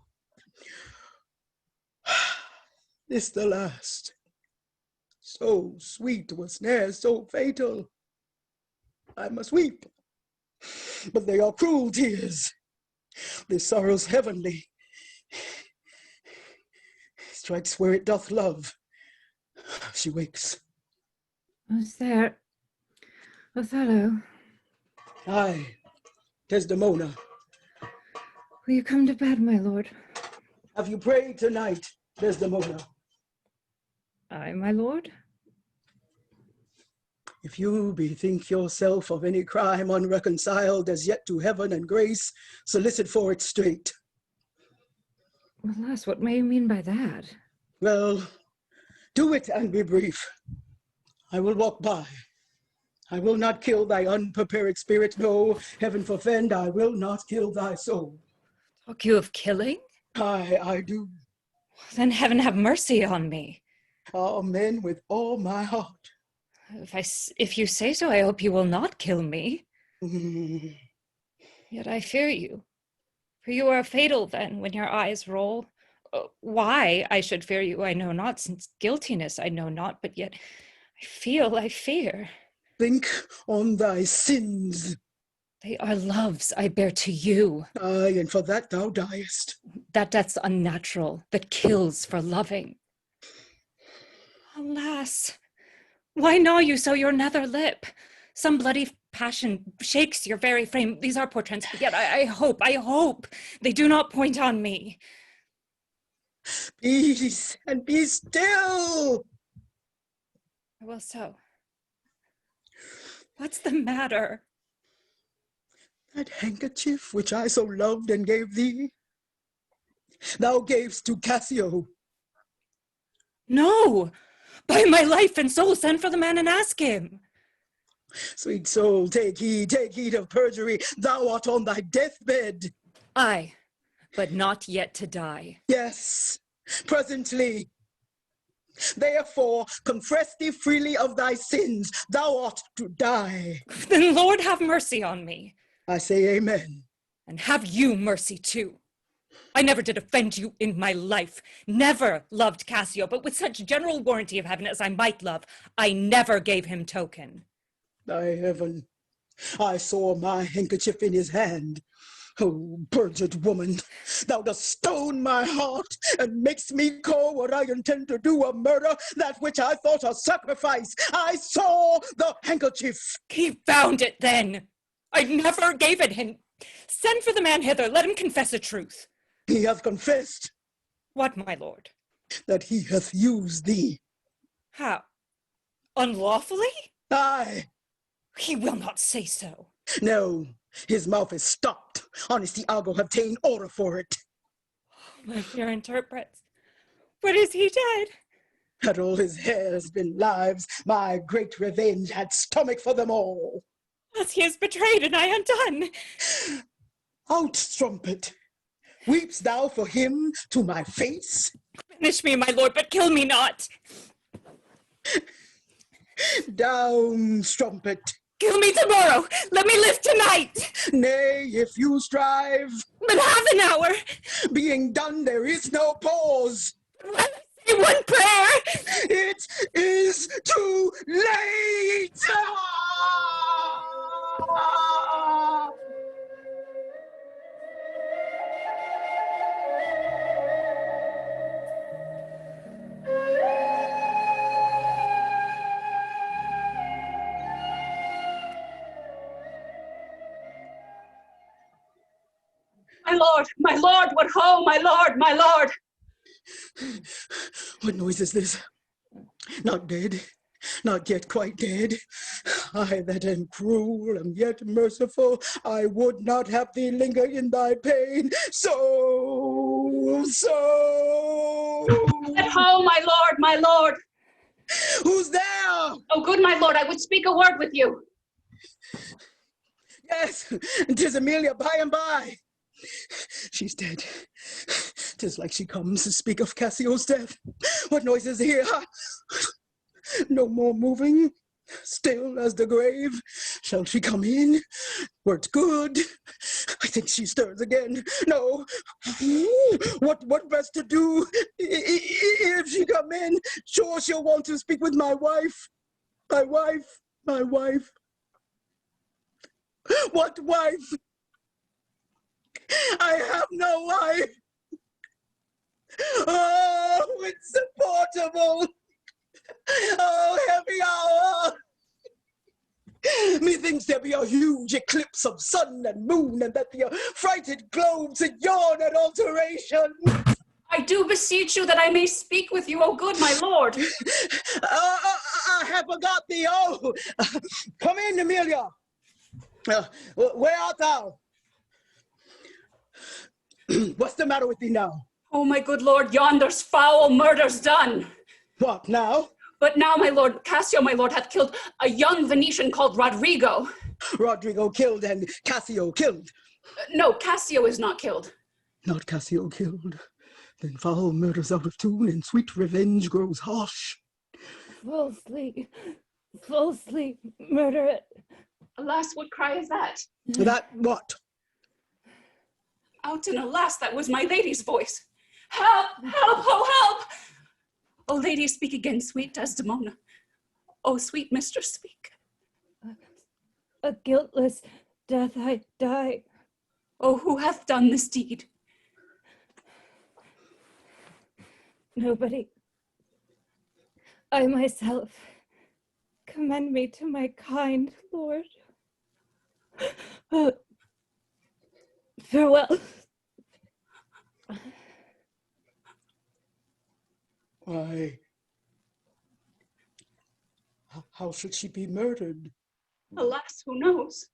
This the last. So sweet was ne'er so fatal. I must weep, but they are cruel tears. This sorrow's heavenly. Strikes where it doth love. She wakes. Was there Othello? Aye, Desdemona. Will you come to bed, my lord? Have you prayed tonight, Desdemona? Aye, my lord. If you bethink yourself of any crime unreconciled as yet to heaven and grace, solicit for it straight. Alas, what may you mean by that? Well, do it and be brief. I will walk by. I will not kill thy unprepared spirit. No, heaven forfend, I will not kill thy soul. Talk you of killing? Aye, I do. Then heaven have mercy on me. Amen with all my heart. If you say so, I hope you will not kill me. Mm. Yet I fear you. For you are fatal then when your eyes roll. Why I should fear you, I know not, since guiltiness I know not, but yet I fear. Think on thy sins. They are loves I bear to you. Aye, and for that thou diest. That death's unnatural, that kills for loving. Alas, why gnaw you so your nether lip? Some bloody passion shakes your very frame. These are portents, but yet I hope they do not point on me. Peace, and be still. I will so. What's the matter? That handkerchief which I so loved and gave thee, thou gavest to Cassio. No! By my life and soul, send for the man and ask him. Sweet soul, take heed of perjury. Thou art on thy deathbed. Aye, but not yet to die. Yes, presently. Therefore, confess thee freely of thy sins. Thou art to die. Then Lord have mercy on me. I say amen. And have you mercy too. I never did offend you in my life. Never loved Cassio, but with such general warranty of heaven as I might love, I never gave him token. Thy heaven, I saw my handkerchief in his hand. Oh, perjured woman, thou dost stone my heart and makes me call what I intend to do a murder, that which I thought a sacrifice. I saw the handkerchief. He found it then. I never gave it him. Send for the man hither, let him confess the truth. He hath confessed. What, my lord? That he hath used thee. How? Unlawfully? Aye. He will not say so. No, his mouth is stopped. Honest IAGO have ta'en order for it. My dear interprets, what is he dead? Had all his hairs been lives, my great revenge had stomach for them all. As he is betrayed and I undone. Out, strumpet. Weeps thou for him to my face? Finish me, my lord, but kill me not. Down, strumpet. Kill me tomorrow. Let me live tonight. Nay, if you strive. But half an hour. Being done, there is no pause. When I say one prayer. It is too late. My lord, what ho, my lord, my lord. What noise is this? Not dead, not yet quite dead. I that am cruel am yet merciful, I would not have thee linger in thy pain. So. At home, my lord, my lord. Who's there? Oh, good, my lord, I would speak a word with you. Yes, 'tis EMILIA by and by. She's dead. 'Tis like she comes to speak of Cassio's death. What noise is here? No more moving. Still as the grave. Shall she come in? Words good. I think she stirs again. No. What best to do? If she come in, sure she'll want to speak with my wife. My wife. My wife. What wife? I have no wife. Oh, insupportable. Oh, heavy hour! Methinks there be a huge eclipse of sun and moon, and that the affrighted globes yawn at alteration. I do beseech you that I may speak with you, O good my lord. I have forgot thee. Oh, come in, Emilia. Where art thou? What's the matter with thee now? Oh, my good lord, yonder's foul murder's done. What now? But now, my lord, Cassio, my lord, hath killed a young Venetian called Roderigo. Roderigo killed and Cassio killed. No, Cassio is not killed. Not Cassio killed. Then foul murder's out of tune and sweet revenge grows harsh. Falsely murder it. Alas, what cry is that? That what? Out and alas, that was my lady's voice. Help, help, oh help! Oh lady, speak again, sweet Desdemona. Oh sweet mistress, speak. A guiltless death I die. Oh, who hath done this deed? Nobody. I myself. Commend me to my kind lord. Farewell. Why, how should she be murdered? Alas, who knows?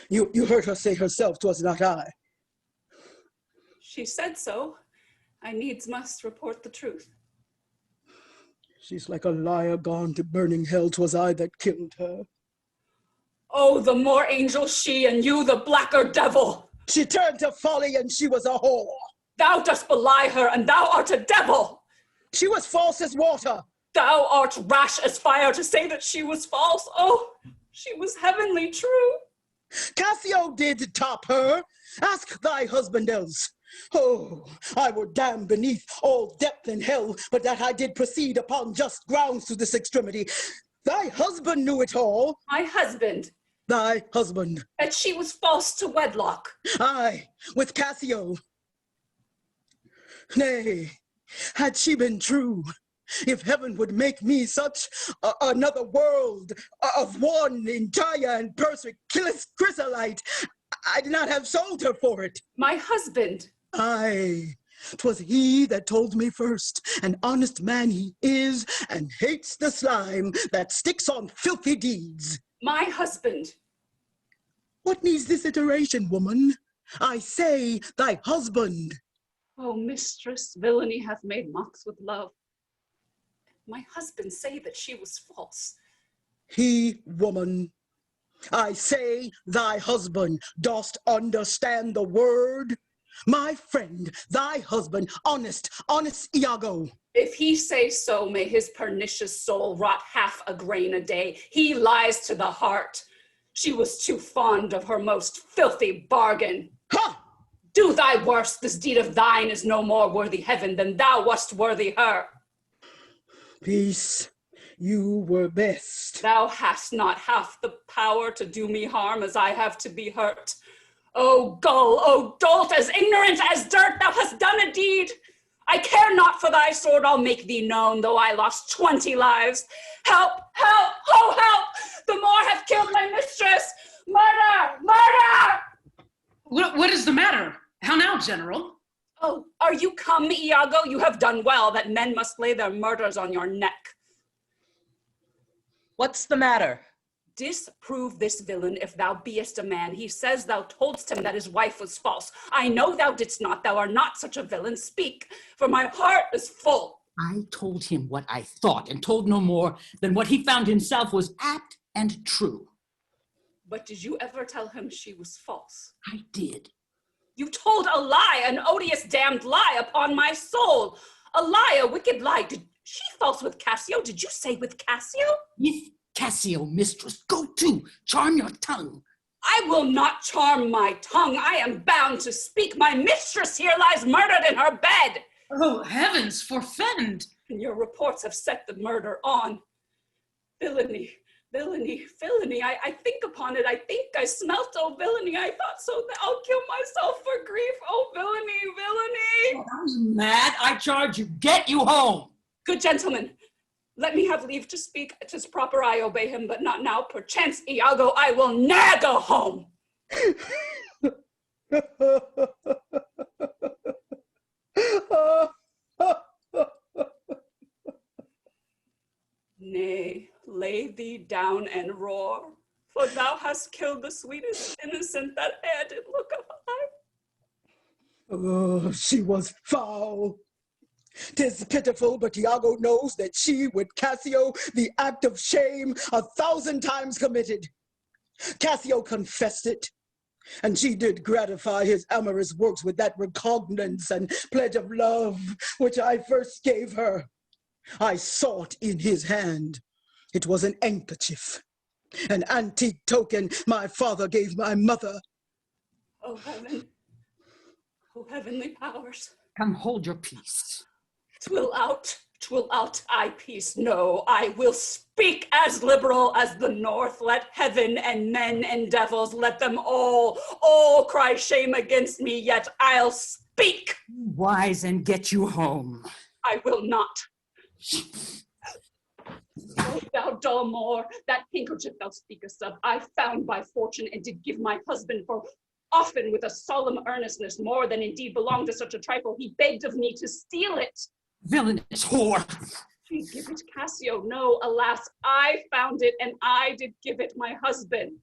You heard her say herself 'twas not I. She said so. I needs must report the truth. She's like a liar gone to burning hell. 'Twas I that killed her. Oh, the more angel she, and you the blacker devil. She turned to folly and she was a whore. Thou dost belie her, and thou art a devil. She was false as water. Thou art rash as fire to say that she was false. Oh, she was heavenly true. Cassio did top her. Ask thy husband else. Oh, I were damned beneath all depth in hell, but that I did proceed upon just grounds to this extremity. Thy husband knew it all. My husband. Thy husband. That she was false to wedlock. Aye, with Cassio. Nay, had she been true, if heaven would make me such another world of one entire and perfect chrysolite, I'd not have sold her for it. My husband. Aye, 'twas he that told me first. An honest man he is, and hates the slime that sticks on filthy deeds. My husband. What needs this iteration, woman? I say thy husband. Oh, mistress, villainy hath made mocks with love. My husband say that she was false. He, woman. I say thy husband. Dost understand the word? My friend, thy husband, honest IAGO. If he say so, may his pernicious soul rot half a grain a day. He lies to the heart. She was too fond of her most filthy bargain. Ha! Do thy worst, this deed of thine is no more worthy heaven than thou wast worthy her. Peace, you were best. Thou hast not half the power to do me harm as I have to be hurt. O gull, O dolt, as ignorant as dirt, thou hast done a deed. I care not for thy sword, I'll make thee known, though I lost 20 lives. Help, help, oh help! The Moor hath killed my mistress! Murder, murder! What is the matter? How now, General? Oh, are you come, Iago? You have done well, that men must lay their murders on your neck. What's the matter? Disprove this villain if thou beest a man. He says thou toldst him that his wife was false. I know thou didst not. Thou art not such a villain. Speak, for my heart is full. I told him what I thought and told no more than what he found himself was apt and true. But did you ever tell him she was false? I did. You told a lie, an odious damned lie upon my soul. A lie, a wicked lie. Did she false with Cassio? Did you say with Cassio? If Cassio, mistress, go to, charm your tongue. I will not charm my tongue. I am bound to speak. My mistress here lies murdered in her bed. Oh, heavens forfend! And your reports have set the murder on. Villainy, villainy, villainy. I think upon it. I think I smelt, oh, villainy. I thought so. I'll kill myself for grief. Oh, villainy, villainy. Oh, I'm mad. I charge you. Get you home. Good gentlemen, let me have leave to speak. 'Tis proper I obey him, but not now. Perchance, Iago, I will ne'er go home. Nay, lay thee down and roar, for thou hast killed the sweetest innocent that e'er did look alive. Oh, she was foul. 'Tis pitiful, but Iago knows that she, with Cassio, the act of shame 1,000 times committed. Cassio confessed it, and she did gratify his amorous works with that recognizance and pledge of love which I first gave her. I saw it in his hand. It was an handkerchief, an antique token my father gave my mother. Oh heaven, oh heavenly powers. Come, hold your peace. 'Twill out, I peace. No, I will speak as liberal as the North. Let heaven and men and devils, let them all cry shame against me, yet I'll speak. Wise and get you home. I will not. Oh, thou dull Moor, that handkerchief thou speakest of, I found by fortune and did give my husband, for often with a solemn earnestness, more than indeed belonged to such a trifle, he begged of me to steal it. Villainous whore. She give it Cassio. No, alas, I found it and I did give it my husband.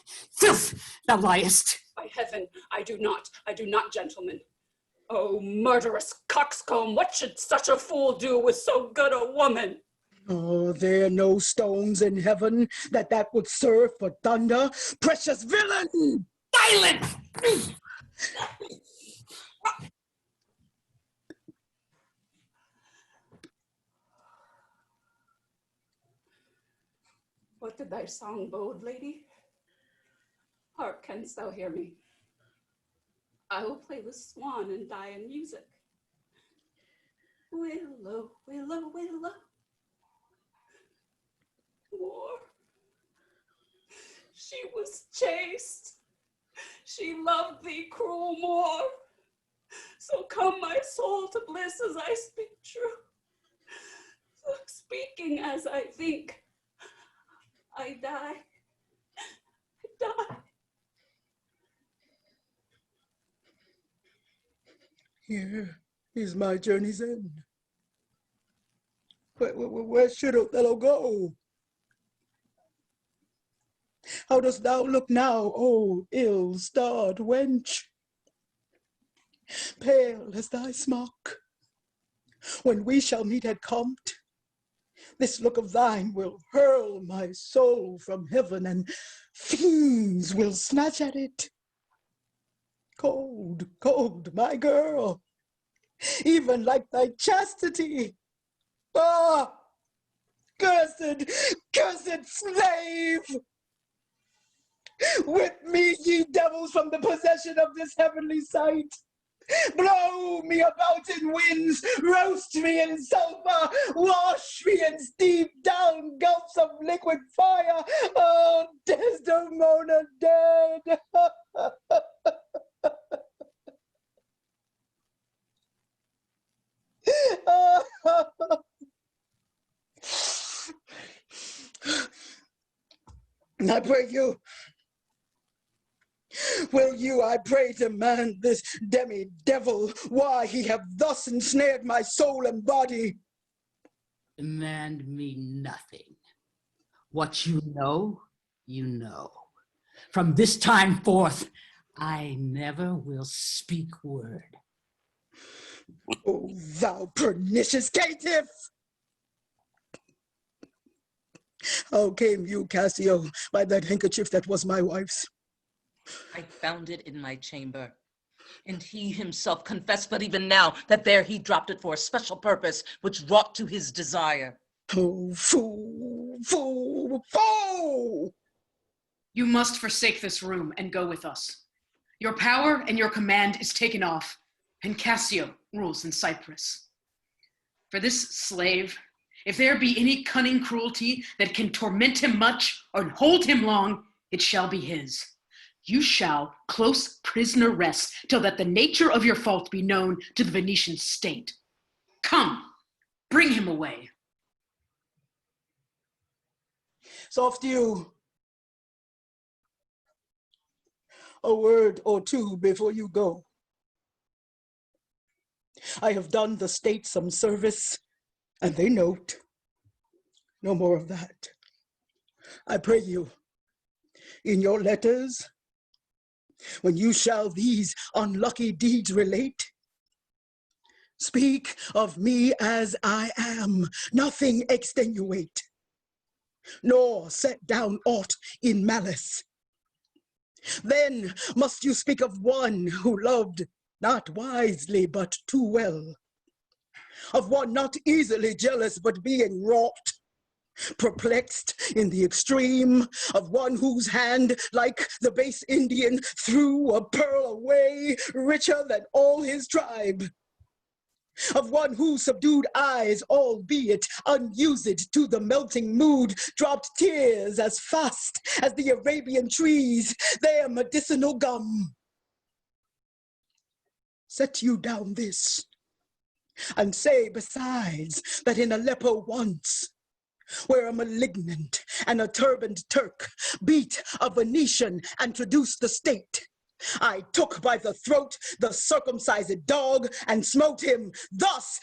Filth, thou liest. By heaven, I do not, gentlemen. Oh, murderous coxcomb, what should such a fool do with so good a woman? Oh, there are no stones in heaven that would serve for thunder. Precious villain! Silence! What did thy song bode, lady? Hark, canst thou hear me? I will play the swan and die in music. Willow, willow, willow. Moor. She was chaste. She loved thee, cruel Moor. So come my soul to bliss as I speak true. So speaking as I think, I die. I die. Here is my journey's end. Where should Othello go? How dost thou look now, O ill-starred wench? Pale as thy smock. When we shall meet at Compt, this look of thine will hurl my soul from heaven, and fiends will snatch at it. Cold, cold, my girl, even like thy chastity. Ah, cursed, cursed slave! Whip me, ye devils, from the possession of this heavenly sight. Blow me about in winds, roast me in sulfur, wash me in steep down gulfs of liquid fire. Oh, Desdemona dead! I pray you, will you, I pray, demand this demi-devil why he have thus ensnared my soul and body? Demand me nothing. What you know, you know. From this time forth, I never will speak word. O thou pernicious caitiff! How came you, Cassio, by that handkerchief that was my wife's? I found it in my chamber, and he himself confessed but even now that there he dropped it for a special purpose which wrought to his desire. Oh, fool, fool, fool! You must forsake this room and go with us. Your power and your command is taken off, and Cassio rules in Cyprus. For this slave, if there be any cunning cruelty that can torment him much or hold him long, it shall be his. You shall close prisoner rest till that the nature of your fault be known to the Venetian state. Come, bring him away. Soft you. A word or two before you go. I have done the state some service, and they note. No more of that. I pray you, in your letters, when you shall these unlucky deeds relate, speak of me as I am, nothing extenuate, nor set down aught in malice. Then must you speak of one who loved not wisely but too well, of one not easily jealous but being wrought, perplexed in the extreme, of one whose hand, like the base Indian, threw a pearl away richer than all his tribe, of one whose subdued eyes, albeit unused to the melting mood, dropped tears as fast as the Arabian trees their medicinal gum. Set you down this, and say besides that in Aleppo once, where a malignant and a turbaned Turk beat a Venetian and traduced the state, I took by the throat the circumcised dog and smote him thus.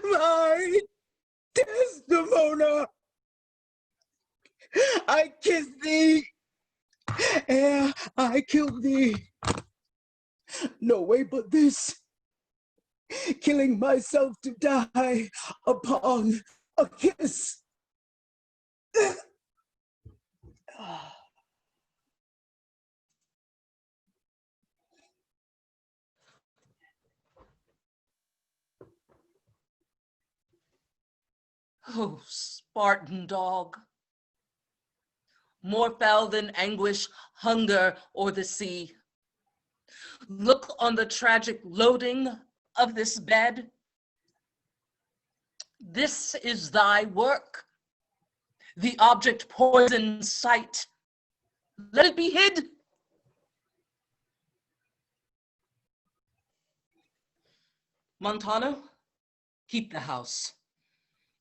My Desdemona, I kiss thee ere I kill thee. No way but this, killing myself to die upon a kiss. Oh, Spartan dog, more fell than anguish, hunger, or the sea. Look on the tragic loading of this bed. This is thy work, the object poison sight. Let it be hid. Montano, keep the house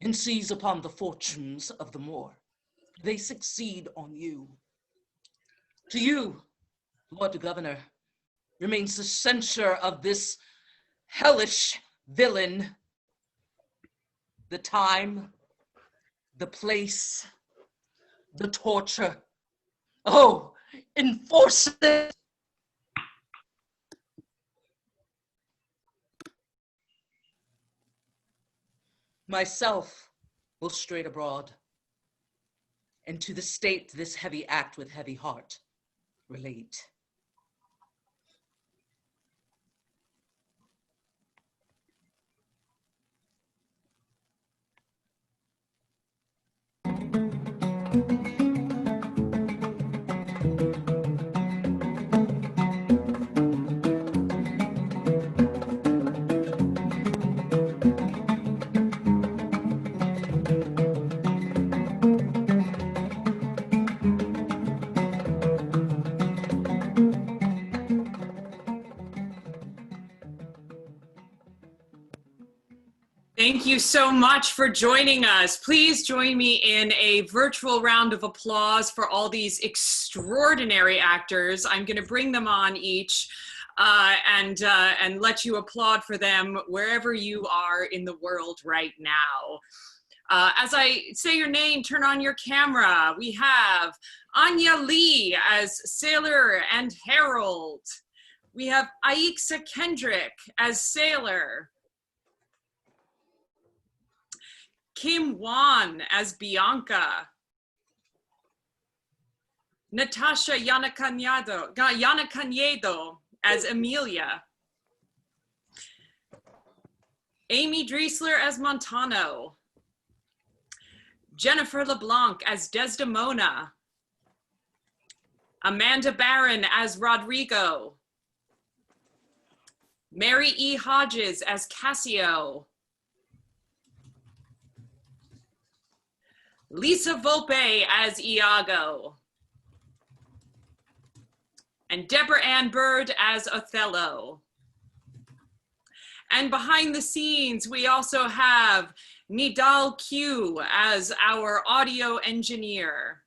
and seize upon the fortunes of the Moor. They succeed on you. To you, Lord Governor, remains the censure of this hellish villain, the time, the place, the torture. Oh, enforce it. Myself will straight abroad, and to the state this heavy act with heavy heart relate. Thank you so much for joining us. Please join me in a virtual round of applause for all these extraordinary actors. I'm going to bring them on each and let you applaud for them wherever you are in the world right now. As I say your name, turn on your camera. We have Anja Lee as Sailor and Herald. We have Aixa Kendrick as Sailor. Wuan as Bianca. Natasha Yannacañedo as Emilia. Amy Driesler as Montano. Jennifer LeBlanc as Desdemona. Amanda Barron as Roderigo. Mary E. Hodges as CASSIO. Lisa Wolpe as IAGO. And Debra Ann Byrd as Othello. And behind the scenes, we also have Nidal Q as our audio engineer.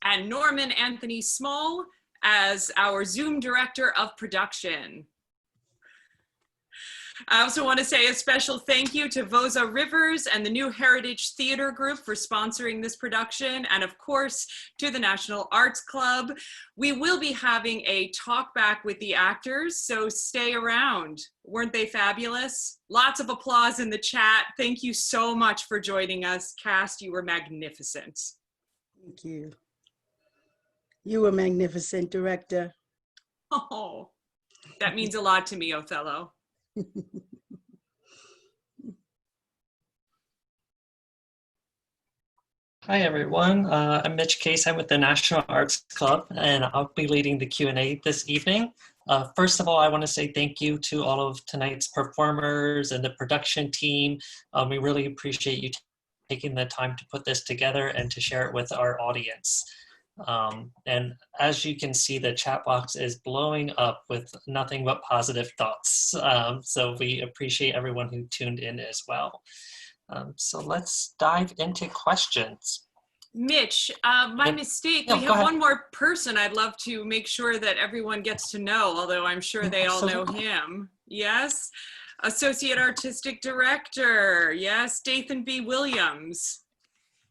And Norman Anthony Small as our Zoom director of production. I also want to say a special thank you to Vosa Rivers and the New Heritage Theater Group for sponsoring this production, and of course to the National Arts Club. We will be having a talk back with the actors, so stay around. Weren't they fabulous? Lots of applause in the chat. Thank you so much for joining us. Cast, you were magnificent. Thank you. You were magnificent, director. Oh, that means a lot to me, Othello. Hi, everyone. I'm Mitch Case. I'm with the National Arts Club, and I'll be leading the Q&A this evening. First of all, I want to say thank you to all of tonight's performers and the production team. We really appreciate you taking the time to put this together and to share it with our audience. And as you can see, the chat box is blowing up with nothing but positive thoughts. So we appreciate everyone who tuned in as well. So let's dive into questions. Mitch, my mistake, we have one more person I'd love to make sure that everyone gets to know, although I'm sure they all know him. Yes, Associate Artistic Director. Yes, Dathan B. Williams.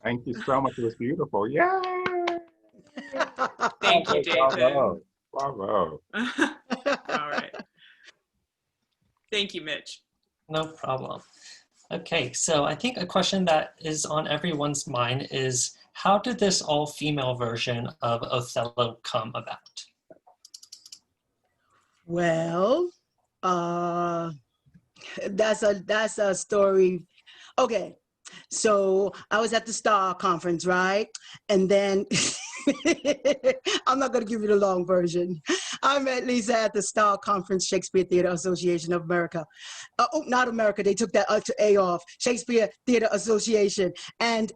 Thank you so much. It was beautiful. Yay! Thank you, Dathan. Bravo. Bravo. All right. Thank you, Mitch. No problem. Okay, so I think a question that is on everyone's mind is, how did this all-female version of Othello come about? Well, that's a story. Okay, so I was at the Star Conference, right? And then I'm not going to give you the long version. I met Lisa at the Star Conference, Shakespeare Theater Association of America. Oh, not America. They took that A off. Shakespeare Theater Association. And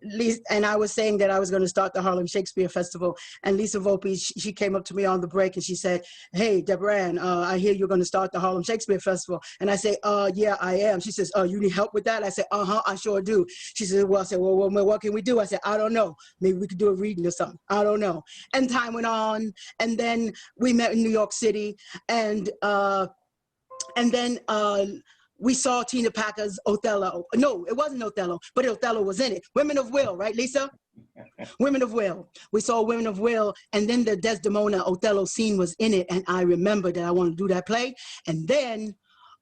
I was saying that I was going to start the Harlem Shakespeare Festival. And Lisa Wolpe, she came up to me on the break and she said, "Hey, Debra Ann, I hear you're going to start the Harlem Shakespeare Festival." And I say, "Yeah, I am." She says, "Oh, you need help with that?" I said, "Uh-huh, I sure do." She said, "Well," I said, "Well, what can we do?" I said, "I don't know. Maybe we could do a reading or something. I don't know." And time went on. And then we met in New York City. And then we saw Tina Packer's Othello. No, it wasn't Othello, but Othello was in it. Women of Will, right, Lisa? Women of Will. We saw Women of Will, and then the Desdemona Othello scene was in it, and I remembered that I wanted to do that play. And then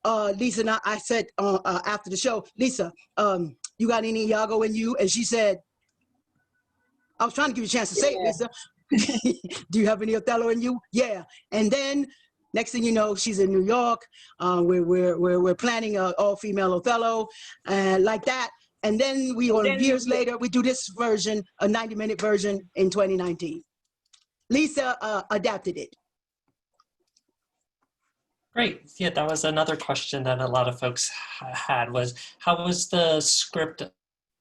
Lisa and I said after the show, "Lisa, you got any IAGO in you?" And she said, I was trying to give you a chance to say it, Lisa. "Do you have any Othello in you?" "Yeah." And then next thing you know, she's in New York. We're planning an all-female Othello, like that. And then years later, we do this version, a 90-minute version in 2019. Lisa adapted it. Great. Yeah, that was another question that a lot of folks had, was how was the script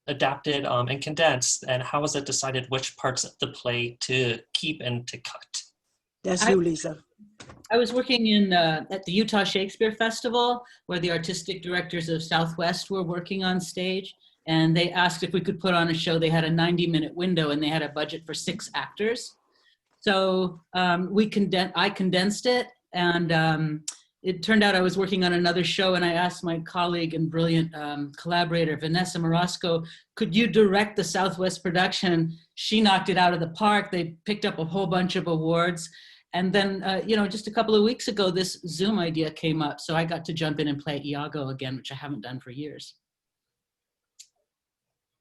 adapted and condensed, and how was it decided which parts of the play to keep and to cut? That's you, Lisa. I was working at the Utah Shakespeare Festival, where the artistic directors of Southwest were working on stage, and they asked if we could put on a show. They had a 90-minute window, and they had a budget for 6 actors. So I condensed it, and it turned out I was working on another show, and I asked my colleague and brilliant collaborator, Vanessa Morosco, "Could you direct the Southwest production?" She knocked it out of the park. They picked up a whole bunch of awards. And then, just a couple of weeks ago, this Zoom idea came up. So I got to jump in and play IAGO again, which I haven't done for years.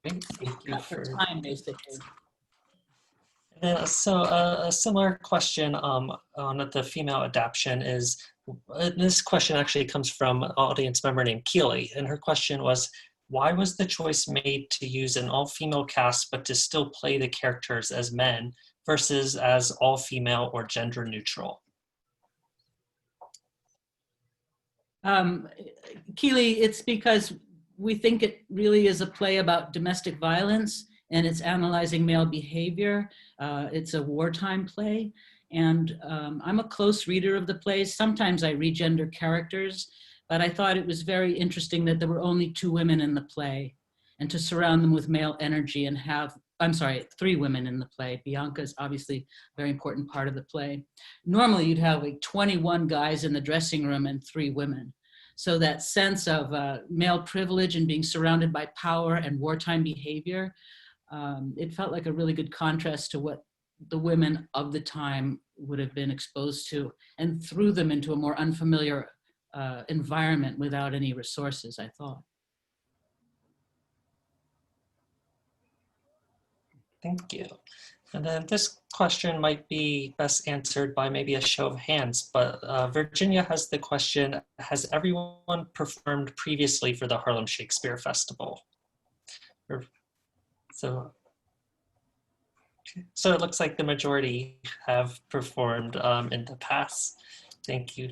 Thank you for time, basically. A similar question on the female adaptation is, this question actually comes from an audience member named Keely, and her question was, why was the choice made to use an all-female cast but to still play the characters as men versus as all-female or gender neutral? Keely, it's because we think it really is a play about domestic violence, and it's analyzing male behavior. It's a wartime play, and I'm a close reader of the plays. Sometimes I regender characters, but I thought it was very interesting that there were only 2 women in the play, and to surround them with male energy and have, I'm sorry, 3 women in the play. Bianca is obviously a very important part of the play. Normally you'd have like 21 guys in the dressing room and 3 women. So that sense of male privilege and being surrounded by power and wartime behavior, it felt like a really good contrast to what the women of the time would have been exposed to, and threw them into a more unfamiliar environment without any resources, I thought. Thank you. And then this question might be best answered by maybe a show of hands, but Virginia has the question, has everyone performed previously for the Harlem Shakespeare Festival? So it looks like the majority have performed in the past. Thank you.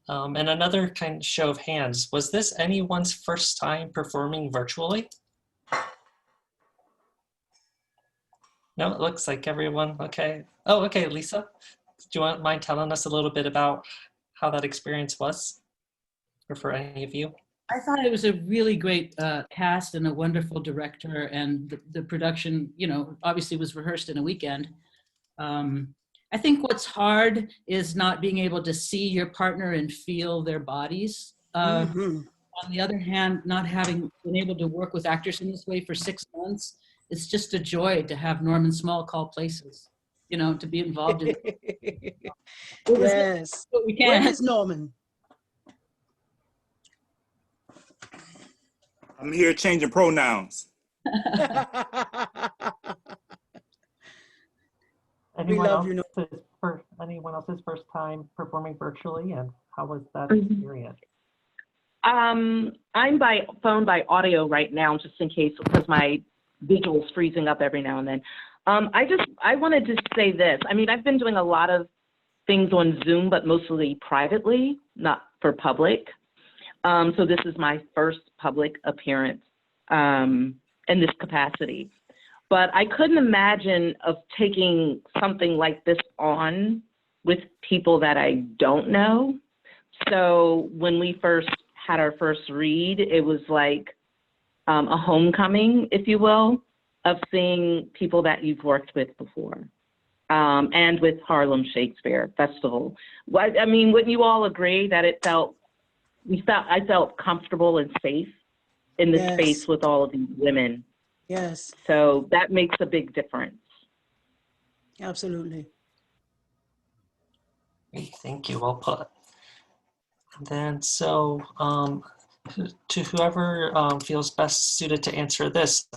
And another kind of show of hands, was this anyone's first time performing virtually? No, it looks like everyone, okay. Oh, okay, Lisa, do you mind telling us a little bit about how that experience was, or for any of you? I thought it was a really great cast and a wonderful director, and the production, you know, obviously was rehearsed in a weekend. I think what's hard is not being able to see your partner and feel their bodies. On the other hand, not having been able to work with actors in this way for 6 months, it's just a joy to have Norman Small call places, you know, to be involved in. Yes. We can. Where is Norman? I'm here changing pronouns. Anyone love you, anyone else's first time performing virtually, and how was that experience? I'm by phone by audio right now, just in case, because my visual's freezing up every now and then. I wanted to say this. I mean, I've been doing a lot of things on Zoom, but mostly privately, not for public. So this is my first public appearance in this capacity. But I couldn't imagine of taking something like this on with people that I don't know. So when we first had our first read, it was like a homecoming, if you will, of seeing people that you've worked with before. And with Harlem Shakespeare Festival. I mean, wouldn't you all agree that I felt comfortable and safe in this space with all of these women? Yes. So that makes a big difference. Absolutely. Great, thank you, well put. And then, so to whoever feels best suited to answer this,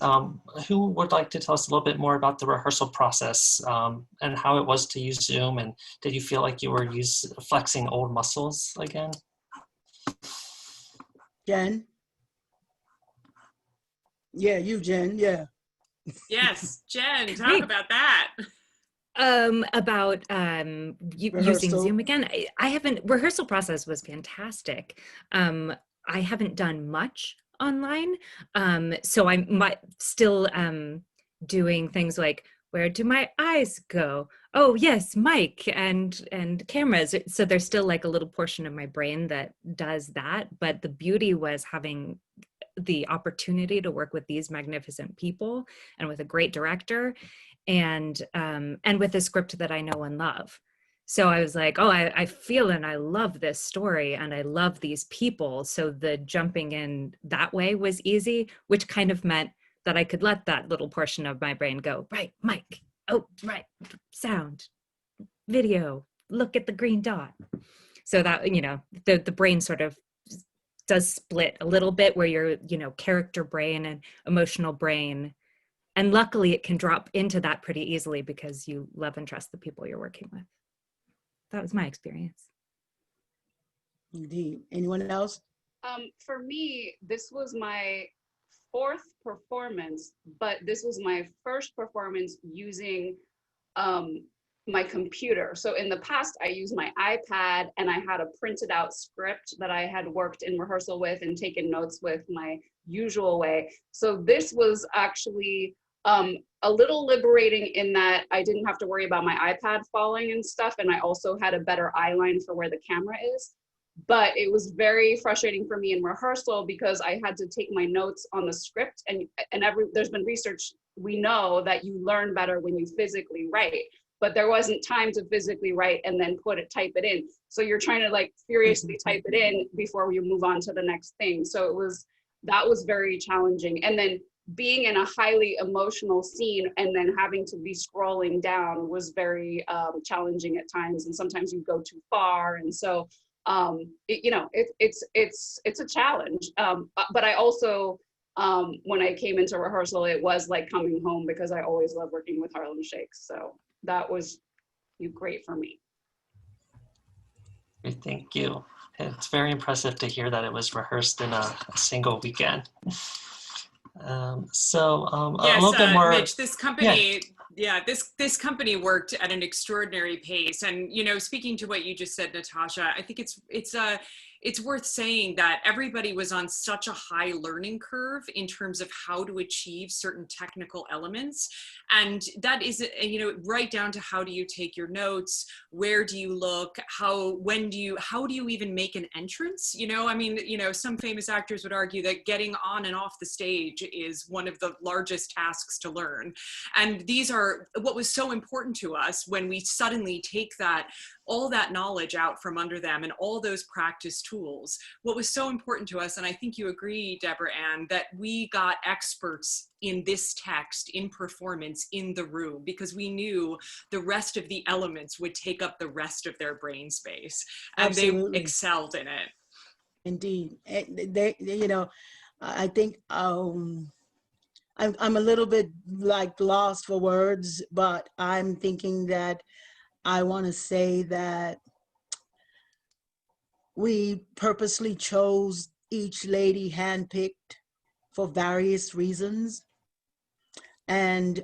who would like to tell us a little bit more about the rehearsal process and how it was to use Zoom, and did you feel like you were flexing old muscles again? Jen? Yeah, you, Jen, yeah. Yes, Jen, talk about that. About using Zoom again. I haven't, rehearsal process was fantastic. I haven't done much online. So I'm still doing things like, where do my eyes go? Oh yes, mic and cameras. So there's still like a little portion of my brain that does that. But the beauty was having the opportunity to work with these magnificent people and with a great director and with a script that I know and love. So I was like, oh, I feel and I love this story and I love these people. So the jumping in that way was easy, which kind of meant that I could let that little portion of my brain go, right, mic, oh, right, sound, video, look at the green dot. So that, you know, the brain sort of does split a little bit where you're, you know, character brain and emotional brain And luckily it can drop into that pretty easily because you love and trust the people you're working with. That was my experience. Indeed. Anyone else? For me, this was my 4th performance, but this was my first performance using my computer. So in the past, I used my iPad and I had a printed out script that I had worked in rehearsal with and taken notes with my usual way. So this was actually a little liberating in that I didn't have to worry about my iPad falling and stuff. And I also had a better eye line for where the camera is. But it was very frustrating for me in rehearsal because I had to take my notes on the script, and there's been research, we know that you learn better when you physically write, but there wasn't time to physically write and then type it in. So you're trying to like furiously type it in before you move on to the next thing. So that was very challenging. And then being in a highly emotional scene and then having to be scrolling down was very challenging at times. And sometimes you go too far. And so it's a challenge. But I also, when I came into rehearsal, it was like coming home because I always love working with Harlem Shakes. So that was great for me. Great, thank you. It's very impressive to hear that it was rehearsed in a single weekend. A little bit more. Mitch, this company, this company worked at an extraordinary pace. And, speaking to what you just said, Natasha, I think it's worth saying that everybody was on such a high learning curve in terms of how to achieve certain technical elements. And that is, right down to how do you take your notes, where do you look, how do you even make an entrance? Some famous actors would argue that getting on and off the stage is one of the largest tasks to learn. And these are what was so important to us when we suddenly take all that knowledge out from under them and all those practice tools. What was so important to us, and I think you agree, Debra Ann, that we got experts in this text, in performance, in the room, because we knew the rest of the elements would take up the rest of their brain space, and Absolutely. they excelled in it. Indeed. I think I'm a little bit like lost for words, but I'm thinking that I want to say that we purposely chose each lady handpicked for various reasons. And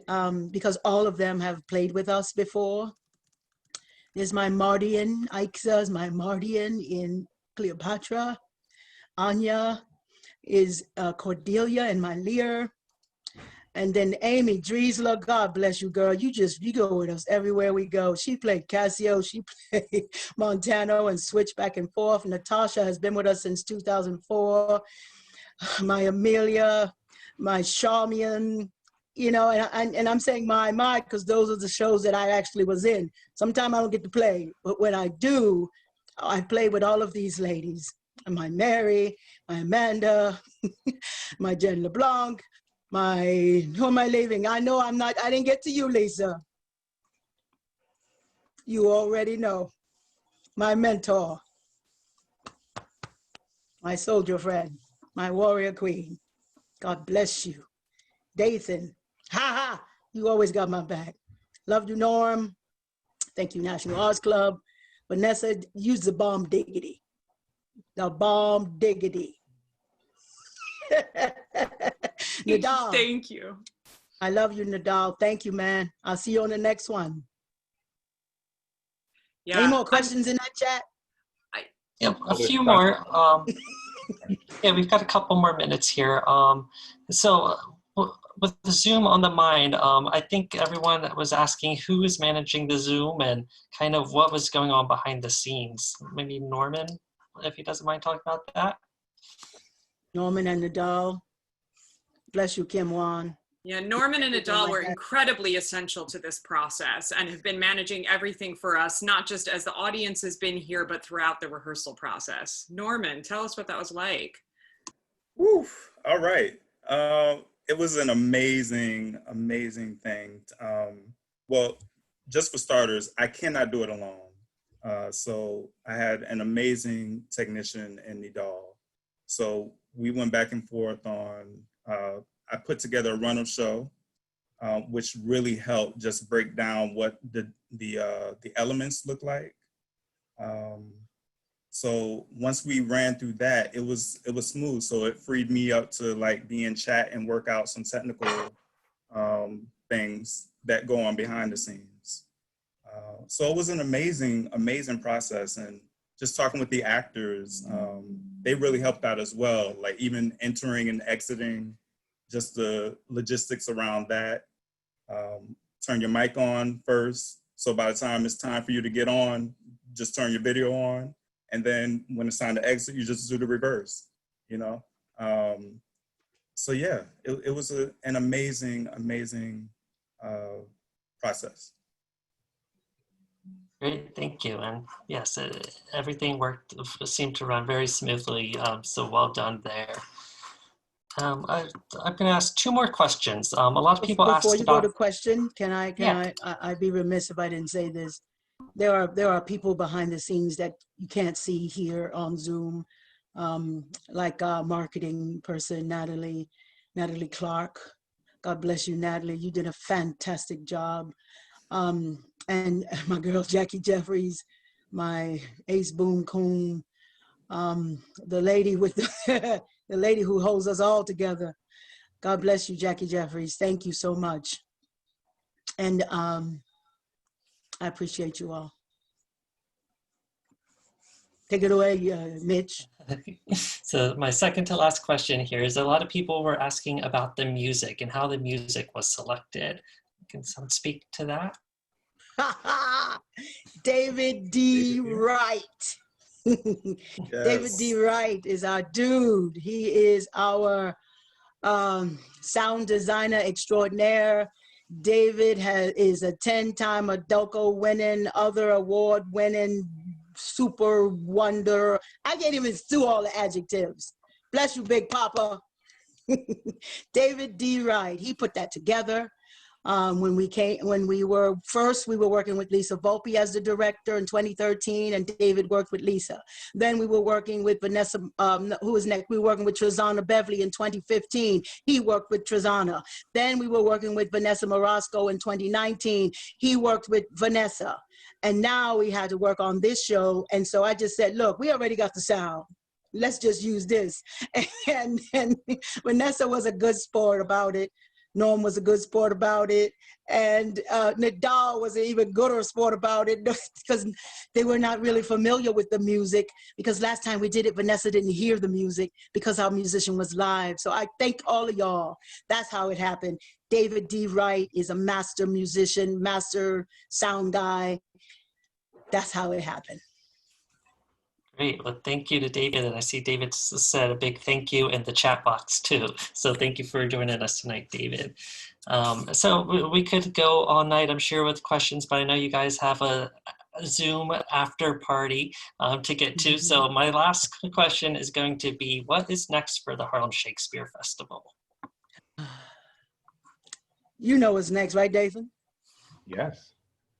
because all of them have played with us before. There's my Mardian, Aixa is my Mardian in Cleopatra. Anja is Cordelia in my Lear. And then Amy Driesler, God bless you, girl. You go with us everywhere we go. She played Cassio, she played Montano and switched back and forth. Natasha has been with us since 2004. My Emilia, my Charmian, and I'm saying my, because those are the shows that I actually was in. Sometimes I don't get to play, but when I do, I play with all of these ladies. My Mary, my Amanda, my Jen LeBlanc, who am I leaving? I didn't get to you, Lisa. You already know. My mentor, my soldier friend, my warrior queen. God bless you. Dathan, you always got my back. Love you, Norm. Thank you, National Arts Club. Vanessa, use the bomb diggity. The bomb diggity. Nidal. Thank you. I love you, Nidal. Thank you, man. I'll see you on the next one. Yeah. Any more questions in that chat? Yeah, a few more. Yeah, we've got a couple more minutes here. With the Zoom on the mind, I think everyone was asking who is managing the Zoom and kind of what was going on behind the scenes. Maybe Norman, if he doesn't mind talking about that. Norman and Nidal. Bless you, Kim Wuan. Yeah, Norman and Nidal were incredibly essential to this process and have been managing everything for us, not just as the audience has been here, but throughout the rehearsal process. Norman, tell us what that was like. Woof. All right. It was an amazing, amazing thing. Well, just for starters, I cannot do it alone. So I had an amazing technician in Nidal. So we went back and forth on, I put together a run of show. which really helped just break down what the elements look like. So once we ran through that, it was smooth. So it freed me up to like be in chat and work out some technical things that go on behind the scenes. So it was an amazing process. And just talking with the actors, they really helped out as well. Like even entering and exiting, just the logistics around that. Turn your mic on first. So by the time it's time for you to get on, just turn your video on. And then when it's time to exit, you just do the reverse, you know? So yeah, it was an amazing process. Great, thank you. And yes, everything seemed to run very smoothly. So well done there. I'm going to ask two more questions. A lot of people asked Before you about— go to question, I'd be remiss if I didn't say this. There are people behind the scenes that you can't see here on Zoom, like our marketing person, Natalie Clarke. God bless you, Natalie. You did a fantastic job. And my girl, Jackie Jeffries, my ace boom coon, the lady with the lady who holds us all together. God bless you, Jackie Jeffries. Thank you so much. And I appreciate you all. Take it away, Mitch. So my second to last question here is, a lot of people were asking about the music and how the music was selected. Can someone speak to that? David D. Wright. Yes. David D. Wright is our dude. He is our sound designer extraordinaire. David is a 10-time Adolco winning, other award winning, super wonder. I can't even do all the adjectives. Bless you, Big Papa. David D. Wright, he put that together. When we were working with Lisa Wolpe as the director in 2013, and David worked with Lisa. Then we were working with Vanessa, who was next? We were working with Trezana Beverly in 2015. He worked with Trezana. Then we were working with Vanessa Morosco in 2019. He worked with Vanessa. And now we had to work on this show. And so I just said, look, we already got the sound. Let's just use this. And Vanessa was a good sport about it. Norm was a good sport about it. And Nidal was an even gooder sport about it because they were not really familiar with the music, because last time we did it, Vanessa didn't hear the music because our musician was live. So I thank all of y'all. That's how it happened. David D. Wright is a master musician, master sound guy. That's how it happened. Great. Well, thank you to David. And I see David said a big thank you in the chat box too. So thank you for joining us tonight, David. So we could go all night, I'm sure, with questions, but I know you guys have a Zoom after party to get to. So my last question is going to be, what is next for the Harlem Shakespeare Festival? You know what's next, right, Dathan? Yes.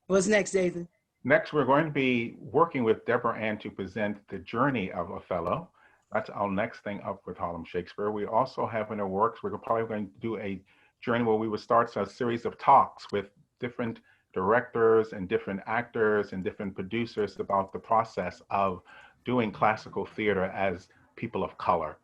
What's next, Dathan? Next, we're going to be working with Debra Ann to present the journey of Othello. That's our next thing up with Harlem Shakespeare. We also have in the works, we're probably going to do a journey where we would start a series of talks with different directors and different actors and different producers about the process of doing classical theater as people of color,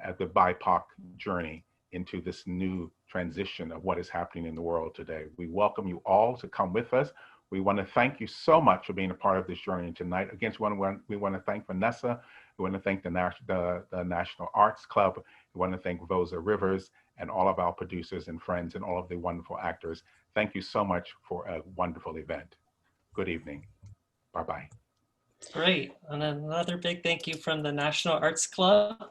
at the BIPOC journey into this new transition of what is happening in the world today. We welcome you all to come with us. We want to thank you so much for being a part of this journey tonight. Again, we want to thank Vanessa. We want to thank the National Arts Club. We want to thank Vosa Rivers and all of our producers and friends and all of the wonderful actors. Thank you so much for a wonderful event. Good evening. Bye-bye. Great. And another big thank you from the National Arts Club.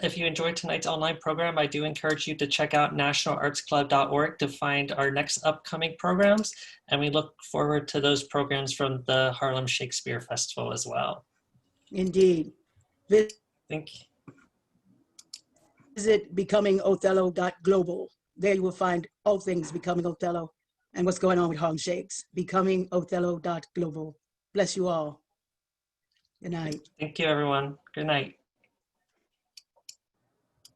If you enjoyed tonight's online program, I do encourage you to check out nationalartsclub.org to find our next upcoming programs. And we look forward to those programs from the Harlem Shakespeare Festival as well. Indeed. Thank you. Visit becomingothello.global. There you will find all things Becoming Othello and what's going on with Harlem Shakes. Becomingothello.global. Bless you all. Good night. Thank you, everyone. Good night.